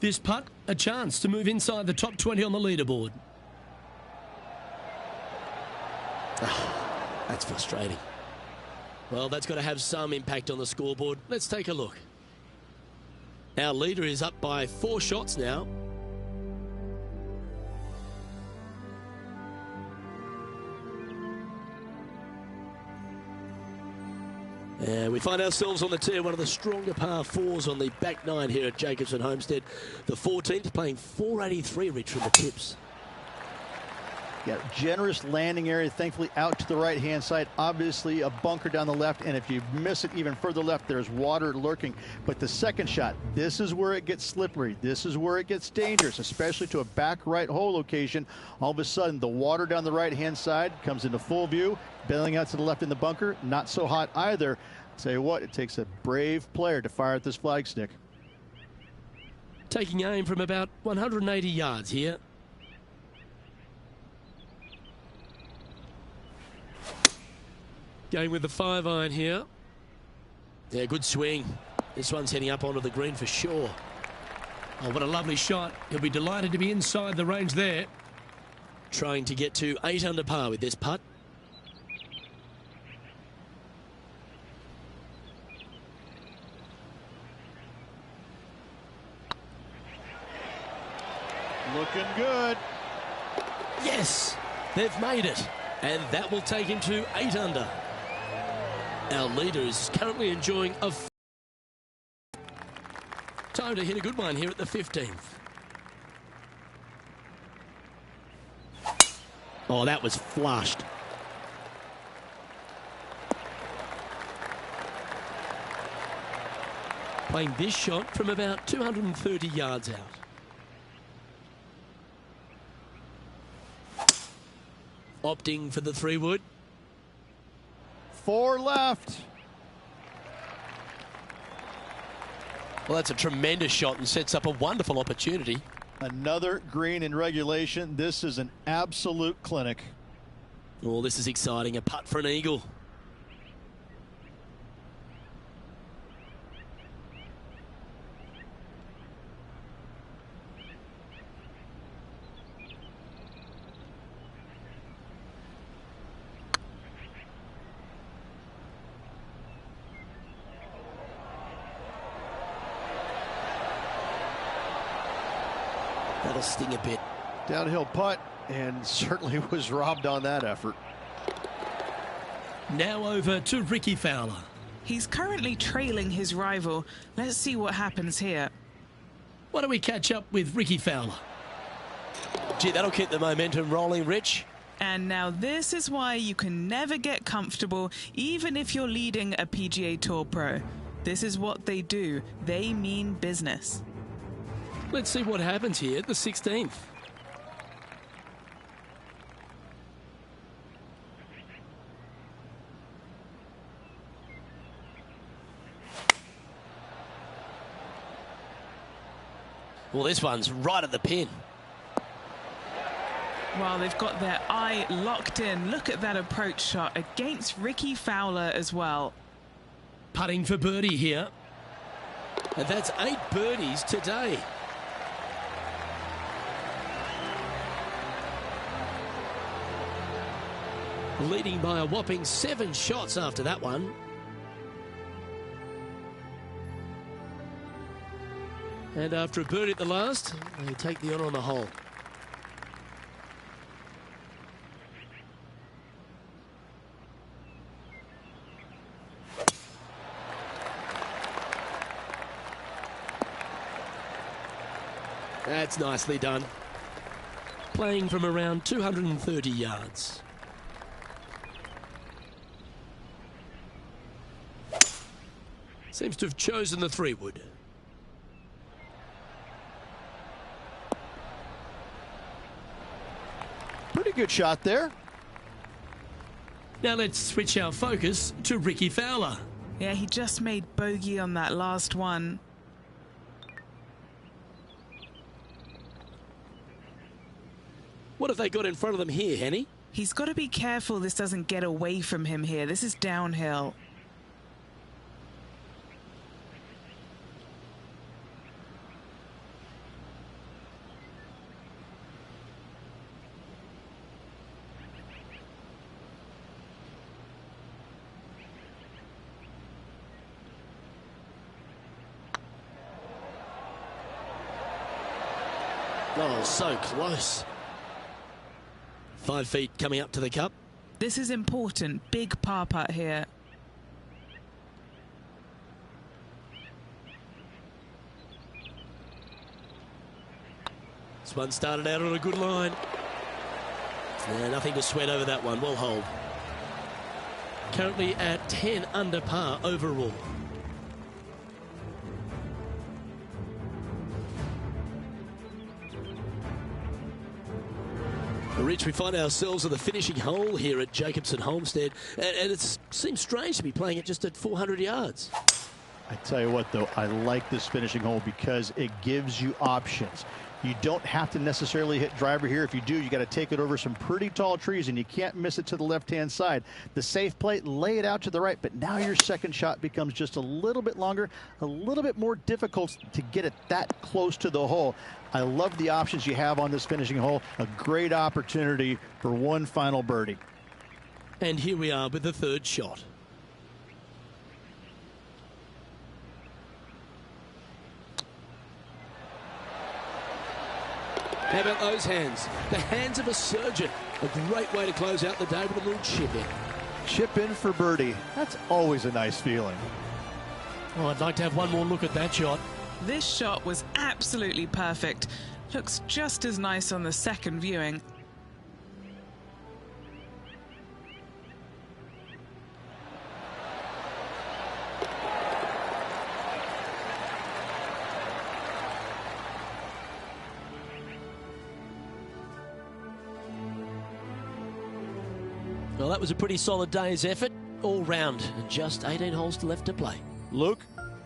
This putt, a chance to move inside the top 20 on the leaderboard. That's frustrating. Well, that's got to have some impact on the scoreboard. Let's take a look. Our leader is up by 4 shots now. And we find ourselves on the tee, one of the stronger par 4s on the back 9 here at Jacobson Homestead. The 14th playing 483, Rich, from the tips. Yeah, generous landing area, thankfully out to the right-hand side. Obviously a bunker down the left, and if you miss it even further left, there's water lurking. But the second shot, this is where it gets slippery. This is where it gets dangerous, especially to a back right hole location. All of a sudden, the water down the right-hand side comes into full view. Bailing out to the left in the bunker, not so hot either. I'll tell you what, it takes a brave player to fire at this flag stick. Taking aim from about 180 yards here. Going with the 5-iron here. Yeah, good swing. This one's heading up onto the green for sure. Oh, what a lovely shot. He'll be delighted to be inside the range there. Trying to get to 8 under par with this putt. Looking good. Yes, they've made it. And that will take him to 8 under. Our leader is currently enjoying a... Time to hit a good one here at the 15th. Oh, that was flushed. Playing this shot from about 230 yards out. Opting for the 3-wood. 4 left. Well, that's a tremendous shot and sets up a wonderful opportunity. Another green in regulation. This is an absolute clinic. Oh, this is exciting. A putt for an eagle. That'll sting a bit. Downhill putt, and certainly was robbed on that effort. Now over to Ricky Fowler. He's currently trailing his rival. Let's see what happens here. Why don't we catch up with Ricky Fowler? Gee, that'll keep the momentum rolling, Rich. And now this is why you can never get comfortable, even if you're leading a PGA Tour pro. This is what they do. They mean business. Let's see what happens here at the 16th. Well, this one's right at the pin. Well, they've got their eye locked in. Look at that approach shot against Ricky Fowler as well. Putting for birdie here. And that's 8 birdies today. Leading by a whopping 7 shots after that one. And after a birdie at the last, they take the honour on the hole. That's nicely done. Playing from around 230 yards. Seems to have chosen the 3-wood. Pretty good shot there. Now let's switch our focus to Ricky Fowler. Yeah, he just made bogey on that last one. What have they got in front of them here, Henny? He's got to be careful this doesn't get away from him here. This is downhill. Oh, so close. 5 feet coming up to the cup. This is important. Big par putt here. This one started out on a good line. Yeah, nothing to sweat over that one. Well hold. Currently at 10 under par overall. Rich, we find ourselves at the finishing hole here at Jacobson Homestead, and it seems strange to be playing it just at 400 yards. I tell you what, though, I like this finishing hole because it gives you options. You don't have to necessarily hit driver here. If you do, you got to take it over some pretty tall trees, and you can't miss it to the left-hand side. The safe play, lay it out to the right, but now your second shot becomes just a little bit longer, a little bit more difficult to get it that close to the hole. I love the options you have on this finishing hole. A great opportunity for one final birdie. And here we are with the third shot. How about those hands? The hands of a surgeon. A great way to close out the day with a little chip in. Chip in for birdie. That's always a nice feeling. Oh, I'd like to have one more look at that shot. This shot was absolutely perfect. Looks just as nice on the second viewing. Well, that was a pretty solid day's effort all round, and just 18 holes left to play. Luke,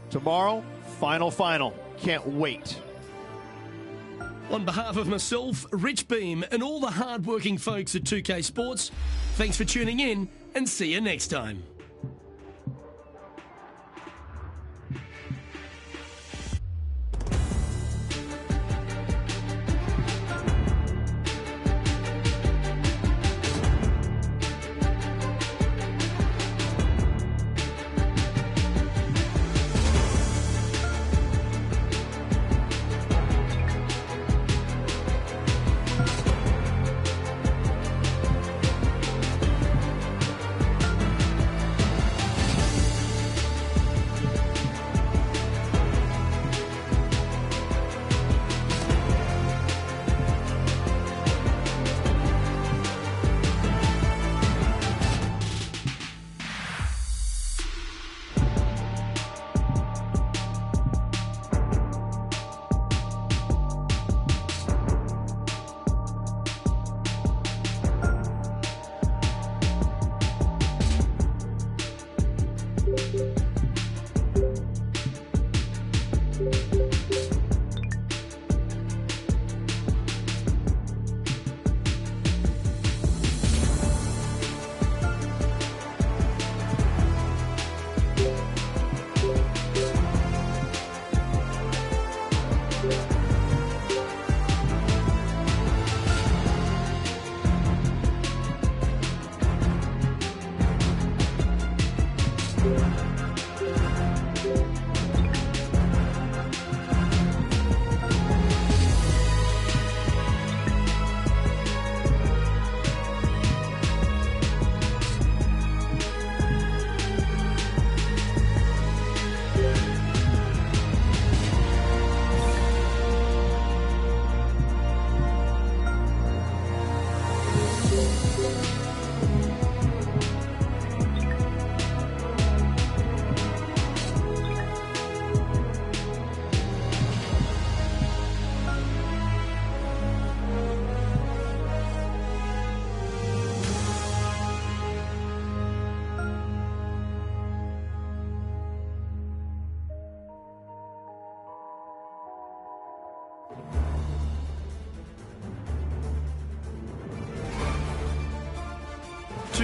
tomorrow, final. Can't wait. On behalf of myself, Rich Beam, and all the hard-working folks at 2K Sports, thanks for tuning in, and see you next time.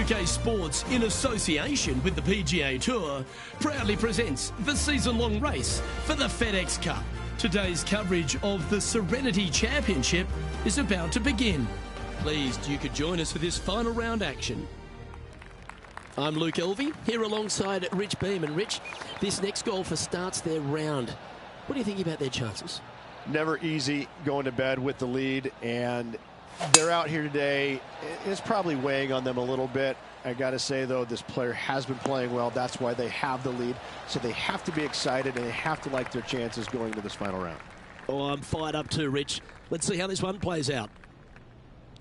PGA2K Sports, in association with the PGA Tour, proudly presents the season-long race for the FedEx Cup. Today's coverage of the Serenity Championship is about to begin. Pleased you could join us for this final round action. I'm Luke Elvey, here alongside Rich Beam. And Rich, this next golfer starts their round. What do you think about their chances? Never easy going to bed with the lead, and they're out here today. It's probably weighing on them a little bit. I got to say, though, this player has been playing well. That's why they have the lead. So they have to be excited, and they have to like their chances going into this final round. Oh, I'm fired up too, Rich. Let's see how this one plays out.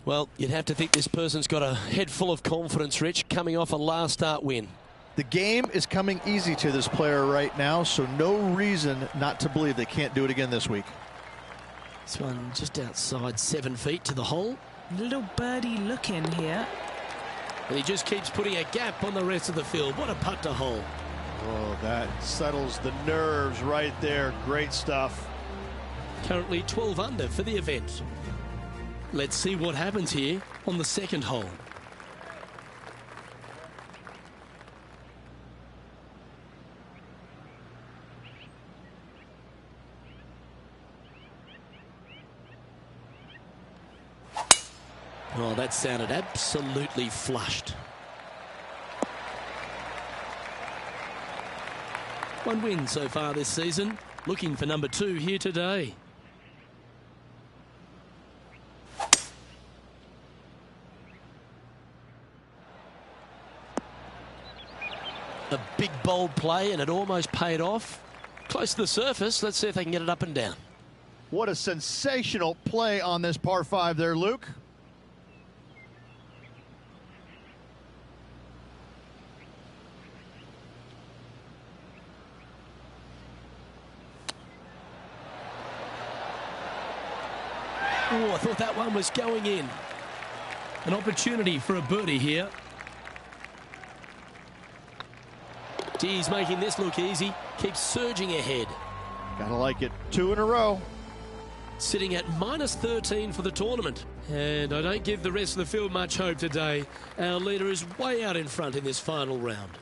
Well, you'd have to think this person's got a head full of confidence, Rich, coming off a last start win. The game is coming easy to this player right now, so no reason not to believe they can't do it again this week. This one just outside 7 feet to the hole. Little birdie look in here. And he just keeps putting a gap on the rest of the field. What a putt to hole. Oh, that settles the nerves right there. Great stuff. Currently 12 under for the event. Let's see what happens here on the second hole. Oh, that sounded absolutely flushed. One win so far this season. Looking for number 2 here today. A big bold play, and it almost paid off. Close to the surface. Let's see if they can get it up and down. What a sensational play on this par 5 there, Luke. Oh, I thought that one was going in. An opportunity for a birdie here. He's making this look easy. Keeps surging ahead. Gotta like it. 2 in a row. Sitting at -13 for the tournament. And I don't give the rest of the field much hope today. Our leader is way out in front in this final round.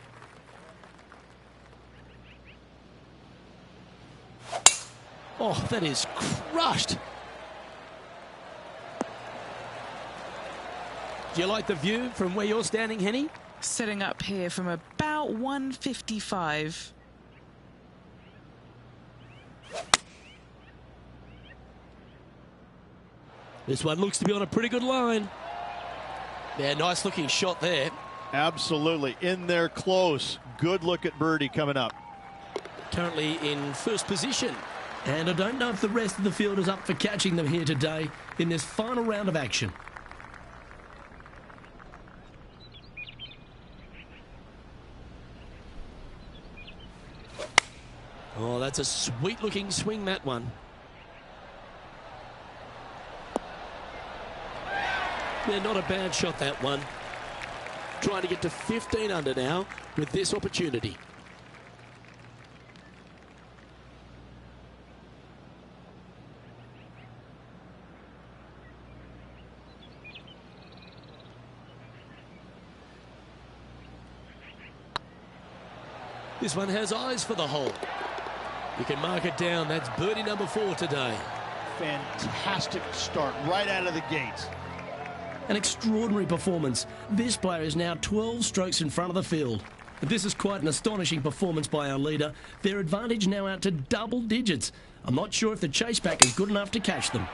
Oh, that is crushed. Do you like the view from where you're standing, Henny? Setting up here from about 155. This one looks to be on a pretty good line. Yeah, nice looking shot there. Absolutely. In there close. Good look at birdie coming up. Currently in first position. And I don't know if the rest of the field is up for catching them here today in this final round of action. Oh, that's a sweet-looking swing, that one. Yeah, not a bad shot, that one. Trying to get to 15 under now with this opportunity. This one has eyes for the hole. You can mark it down. That's birdie number 4 today. Fantastic start right out of the gates. An extraordinary performance. This player is now 12 strokes in front of the field. This is quite an astonishing performance by our leader. Their advantage now out to double digits. I'm not sure if the chase back is good enough to catch them.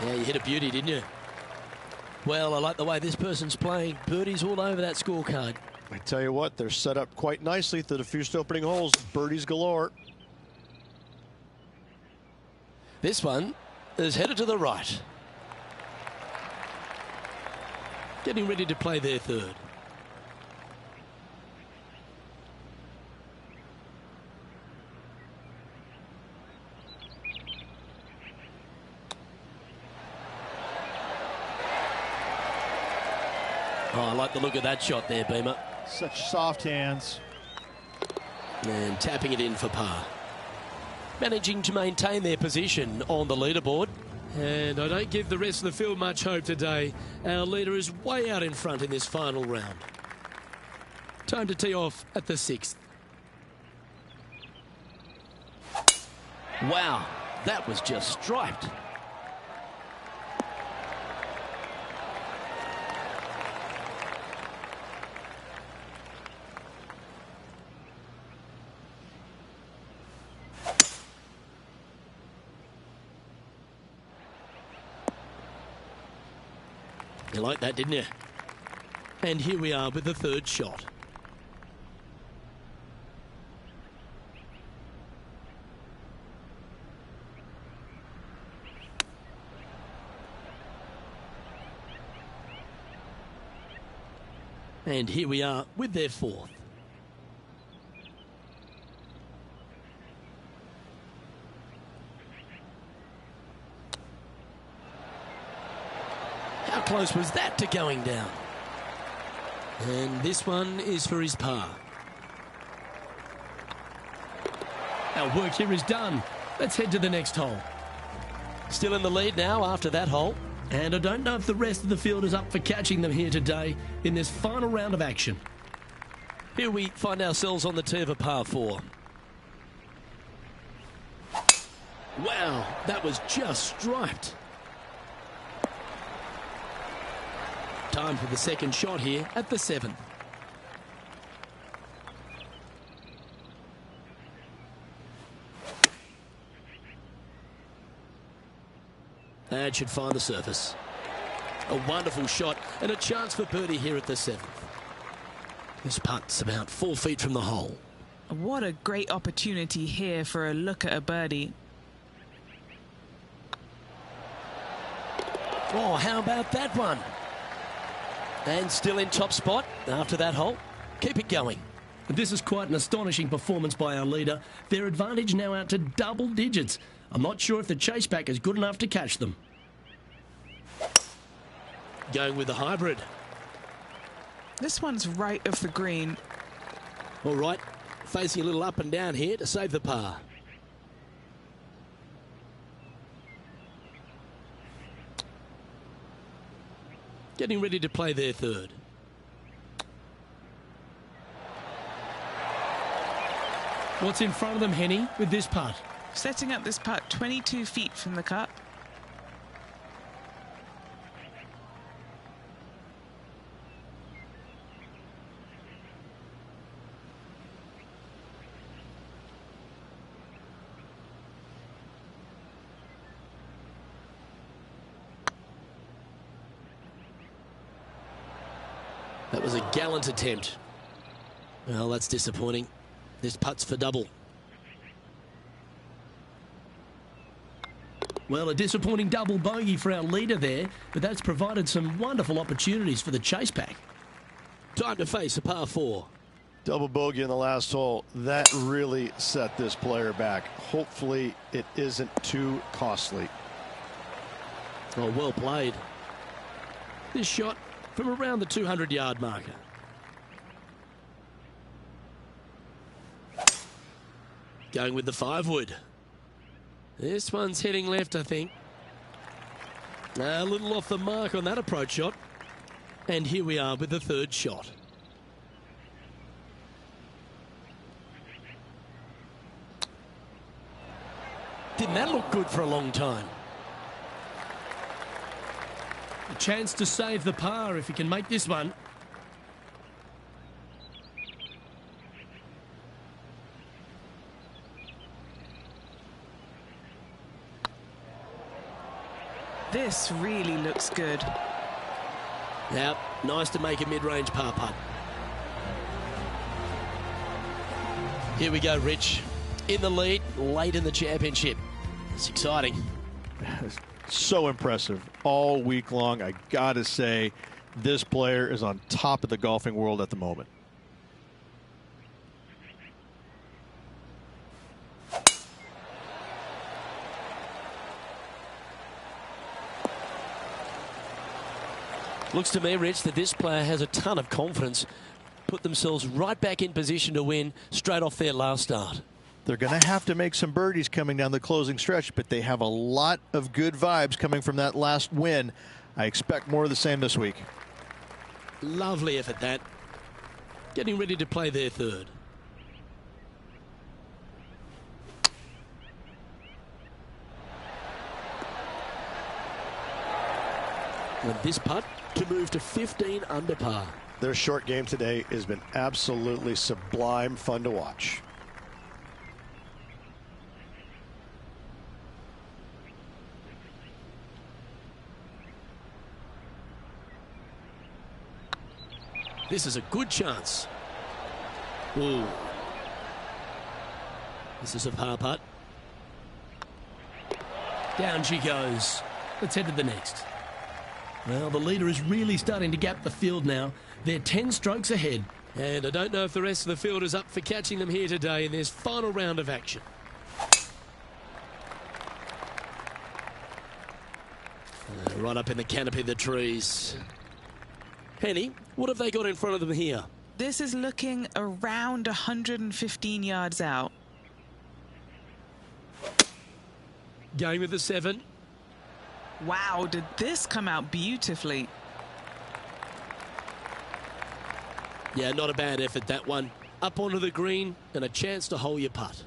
Yeah, you hit a beauty, didn't you? Well, I like the way this person's playing. Birdies all over that scorecard. I tell you what, they're set up quite nicely through the first opening holes. Birdies galore. This one is headed to the right. Getting ready to play their third. Oh, I like the look of that shot there, Beamer. Such soft hands. And tapping it in for par. Managing to maintain their position on the leaderboard. And I don't give the rest of the field much hope today. Our leader is way out in front in this final round. Time to tee off at the 6th. Wow, that was just striped. You like that, didn't you? And here we are with the third shot. And here we are with their fourth. How close was that to going down? And this one is for his par. Our work here is done. Let's head to the next hole. Still in the lead now after that hole. And I don't know if the rest of the field is up for catching them here today in this final round of action. Here we find ourselves on the tee of a par 4. Wow, that was just striped. Time for the second shot here at the 7th. That should find the surface. A wonderful shot and a chance for birdie here at the 7th. This putt's about 4 feet from the hole. What a great opportunity here for a look at a birdie. Oh, how about that one? And still in top spot after that hole. Keep it going. This is quite an astonishing performance by our leader. Their advantage now out to double digits. I'm not sure if the chase back is good enough to catch them. Going with the hybrid. This one's right of the green. All right, facing a little up and down here to save the par. Getting ready to play their third. What's in front of them, Henny, with this putt? Setting up this putt 22 feet from the cup. That was a gallant attempt. Well, that's disappointing. This putt's for double. Well, a disappointing double bogey for our leader there, but that's provided some wonderful opportunities for the chase pack. Time to face a par 4. Double bogey in the last hole. That really set this player back. Hopefully it isn't too costly. Oh, well played. This shot from around the 200-yard marker. Going with the 5-wood. This one's heading left, I think. A little off the mark on that approach shot. And here we are with the third shot. Didn't that look good for a long time? A chance to save the par if he can make this one. This really looks good. Now, nice to make a mid-range par putt. Here we go, Rich. In the lead, late in the championship. It's exciting. So impressive all week long. I gotta say, this player is on top of the golfing world at the moment. Looks to me, Rich, that this player has a ton of confidence. Put themselves right back in position to win straight off their last start. They're going to have to make some birdies coming down the closing stretch, but they have a lot of good vibes coming from that last win. I expect more of the same this week. Lovely effort, that. Getting ready to play their third. And this putt to move to 15 under par. Their short game today has been absolutely sublime fun to watch. This is a good chance. Ooh. This is a par putt. Down she goes. Let's head to the next. Well, the leader is really starting to gap the field now. They're 10 strokes ahead. And I don't know if the rest of the field is up for catching them here today in this final round of action. Right up in the canopy of the trees. Penny, what have they got in front of them here? This is looking around 115 yards out. Game of the 7. Wow, did this come out beautifully. Yeah, not a bad effort, that one. Up onto the green and a chance to hole your putt.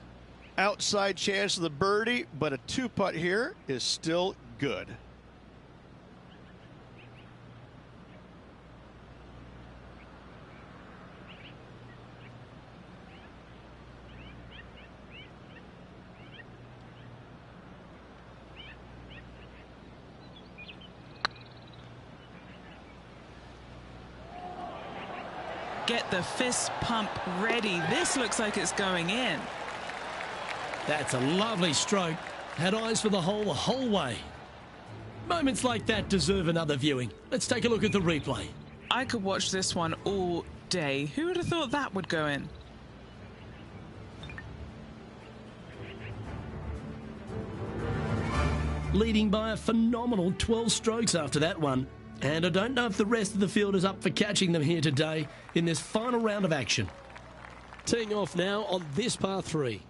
Outside chance of the birdie, but a 2-putt here is still good. Get the fist pump ready. This looks like it's going in. That's a lovely stroke. Had eyes for the whole way. Moments like that deserve another viewing. Let's take a look at the replay. I could watch this one all day. Who would have thought that would go in? Leading by a phenomenal 12 strokes after that one. And I don't know if the rest of the field is up for catching them here today in this final round of action. Teeing off now on this par 3.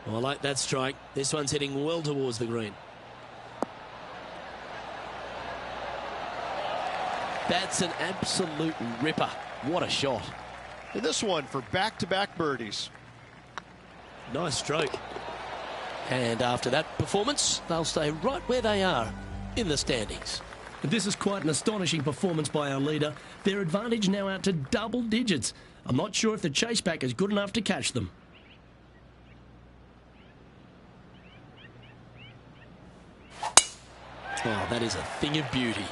Well, I like that strike. This one's heading well towards the green. That's an absolute ripper. What a shot. And this one for back-to-back birdies. Nice stroke. And after that performance, they'll stay right where they are in the standings. This is quite an astonishing performance by our leader. Their advantage now out to double digits. I'm not sure if the chase back is good enough to catch them. Oh, that is a thing of beauty.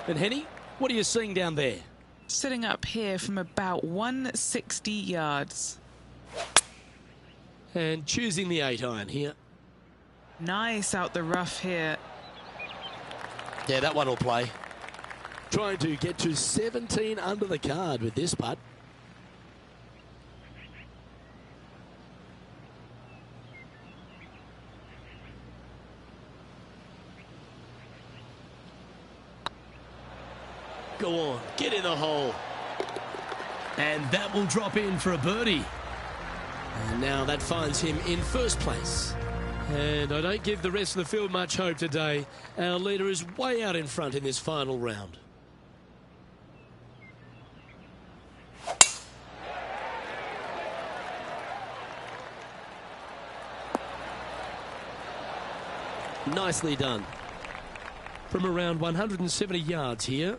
And Henny, what are you seeing down there? Sitting up here from about 160 yards. And choosing the 8-iron here. Nice out the rough here. Yeah, that one will play. Trying to get to 17 under the card with this putt. Go on, get in the hole. And that will drop in for a birdie. And now that finds him in first place. And I don't give the rest of the field much hope today. Our leader is way out in front in this final round. Nicely done. From around 170 yards here.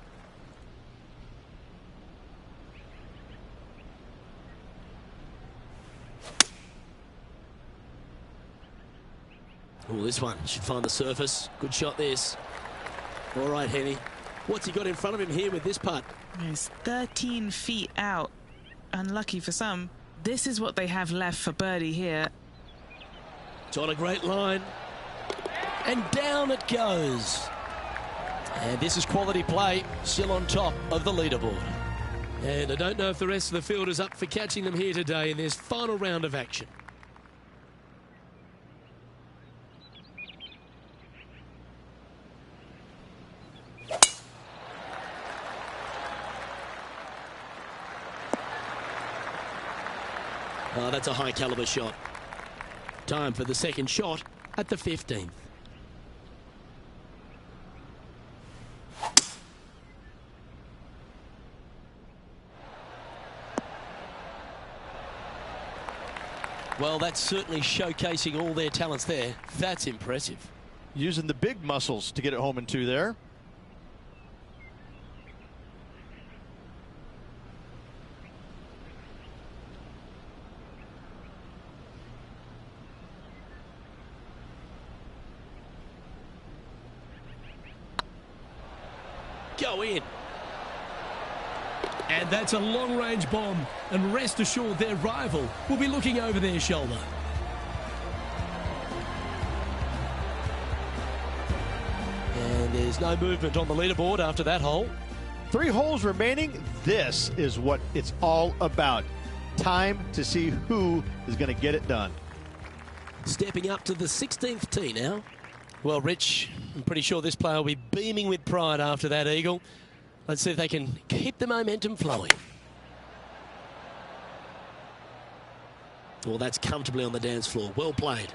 Oh, this one should find the surface. Good shot, this. All right, Henny. What's he got in front of him here with this putt? He's 13 feet out. Unlucky for some. This is what they have left for birdie here. It's on a great line. And down it goes. And this is quality play, still on top of the leaderboard. And I don't know if the rest of the field is up for catching them here today in this final round of action. Oh, that's a high caliber shot. Time for the second shot at the 15th. Well, that's certainly showcasing all their talents there. That's impressive. Using the big muscles to get it home in 2 there. go in. And that's a long-range bomb. And rest assured their rival will be looking over their shoulder. And there's no movement on the leaderboard after that hole. 3 holes remaining. This is what it's all about. Time to see who is going to get it done. Stepping up to the 16th tee now. Well, Rich, I'm pretty sure this player will be beaming with pride after that eagle. Let's see if they can keep the momentum flowing. Well, that's comfortably on the dance floor. Well played.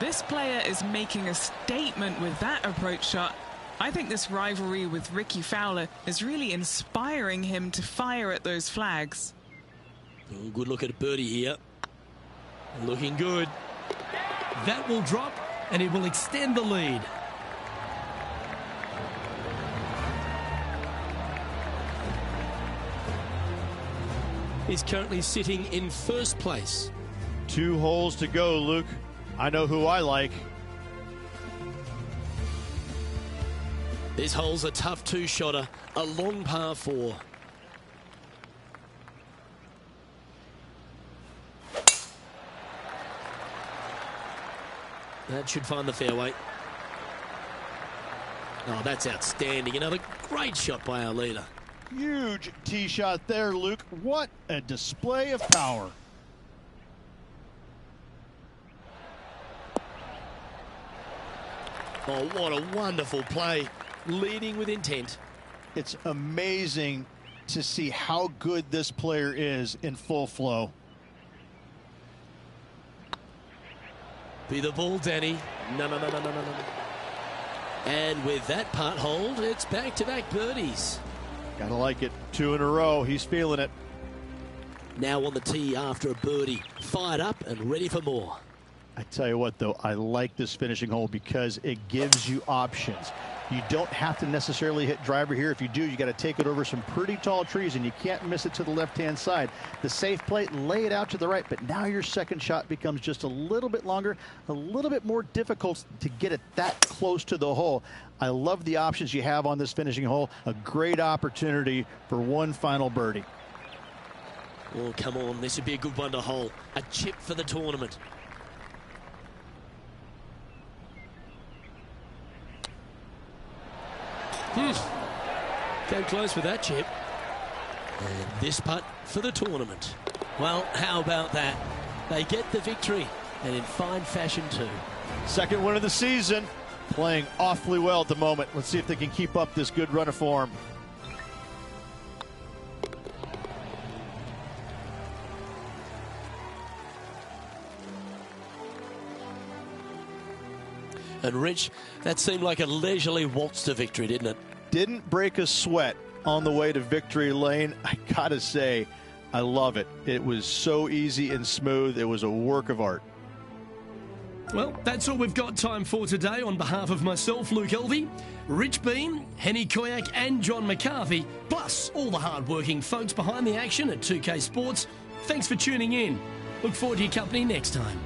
This player is making a statement with that approach shot. I think this rivalry with Ricky Fowler is really inspiring him to fire at those flags. Oh, good look at a birdie here. Looking good. That will drop, and it will extend the lead. He's currently sitting in first place. 2 holes to go, Luke. I know who I like. This hole's a tough 2-shotter, a long par 4. That should find the fairway. Oh, that's outstanding. Another great shot by our leader. Huge tee shot there, Luke. What a display of power. Oh, what a wonderful play. Leading with intent. It's amazing to see how good this player is in full flow. Be the ball, Danny. No. And with that putt hold, it's back-to-back birdies. Gotta like it. 2 in a row. He's feeling it. Now on the tee after a birdie. Fired up and ready for more. I tell you what, though, I like this finishing hole because it gives you options. You don't have to necessarily hit driver here. If you do, you got to take it over some pretty tall trees, and you can't miss it to the left-hand side. The safe play, lay it out to the right, but now your second shot becomes just a little bit longer, a little bit more difficult to get it that close to the hole. I love the options you have on this finishing hole. A great opportunity for one final birdie. Oh, come on. This would be a good one to hole. A chip for the tournament. Came close with that chip. And this putt for the tournament. Well, how about that? They get the victory, and in fine fashion too. Second win of the season. Playing awfully well at the moment. Let's see if they can keep up this good run of form. And Rich, that seemed like a leisurely waltz to victory, didn't it? Didn't break a sweat on the way to victory lane. I gotta say, I love it. It was so easy and smooth. It was a work of art. Well, that's all we've got time for today. On behalf of myself, Luke Elvey, Rich Bean, Henny Koyak and John McCarthy, plus all the hard-working folks behind the action at 2K Sports, thanks for tuning in. Look forward to your company next time.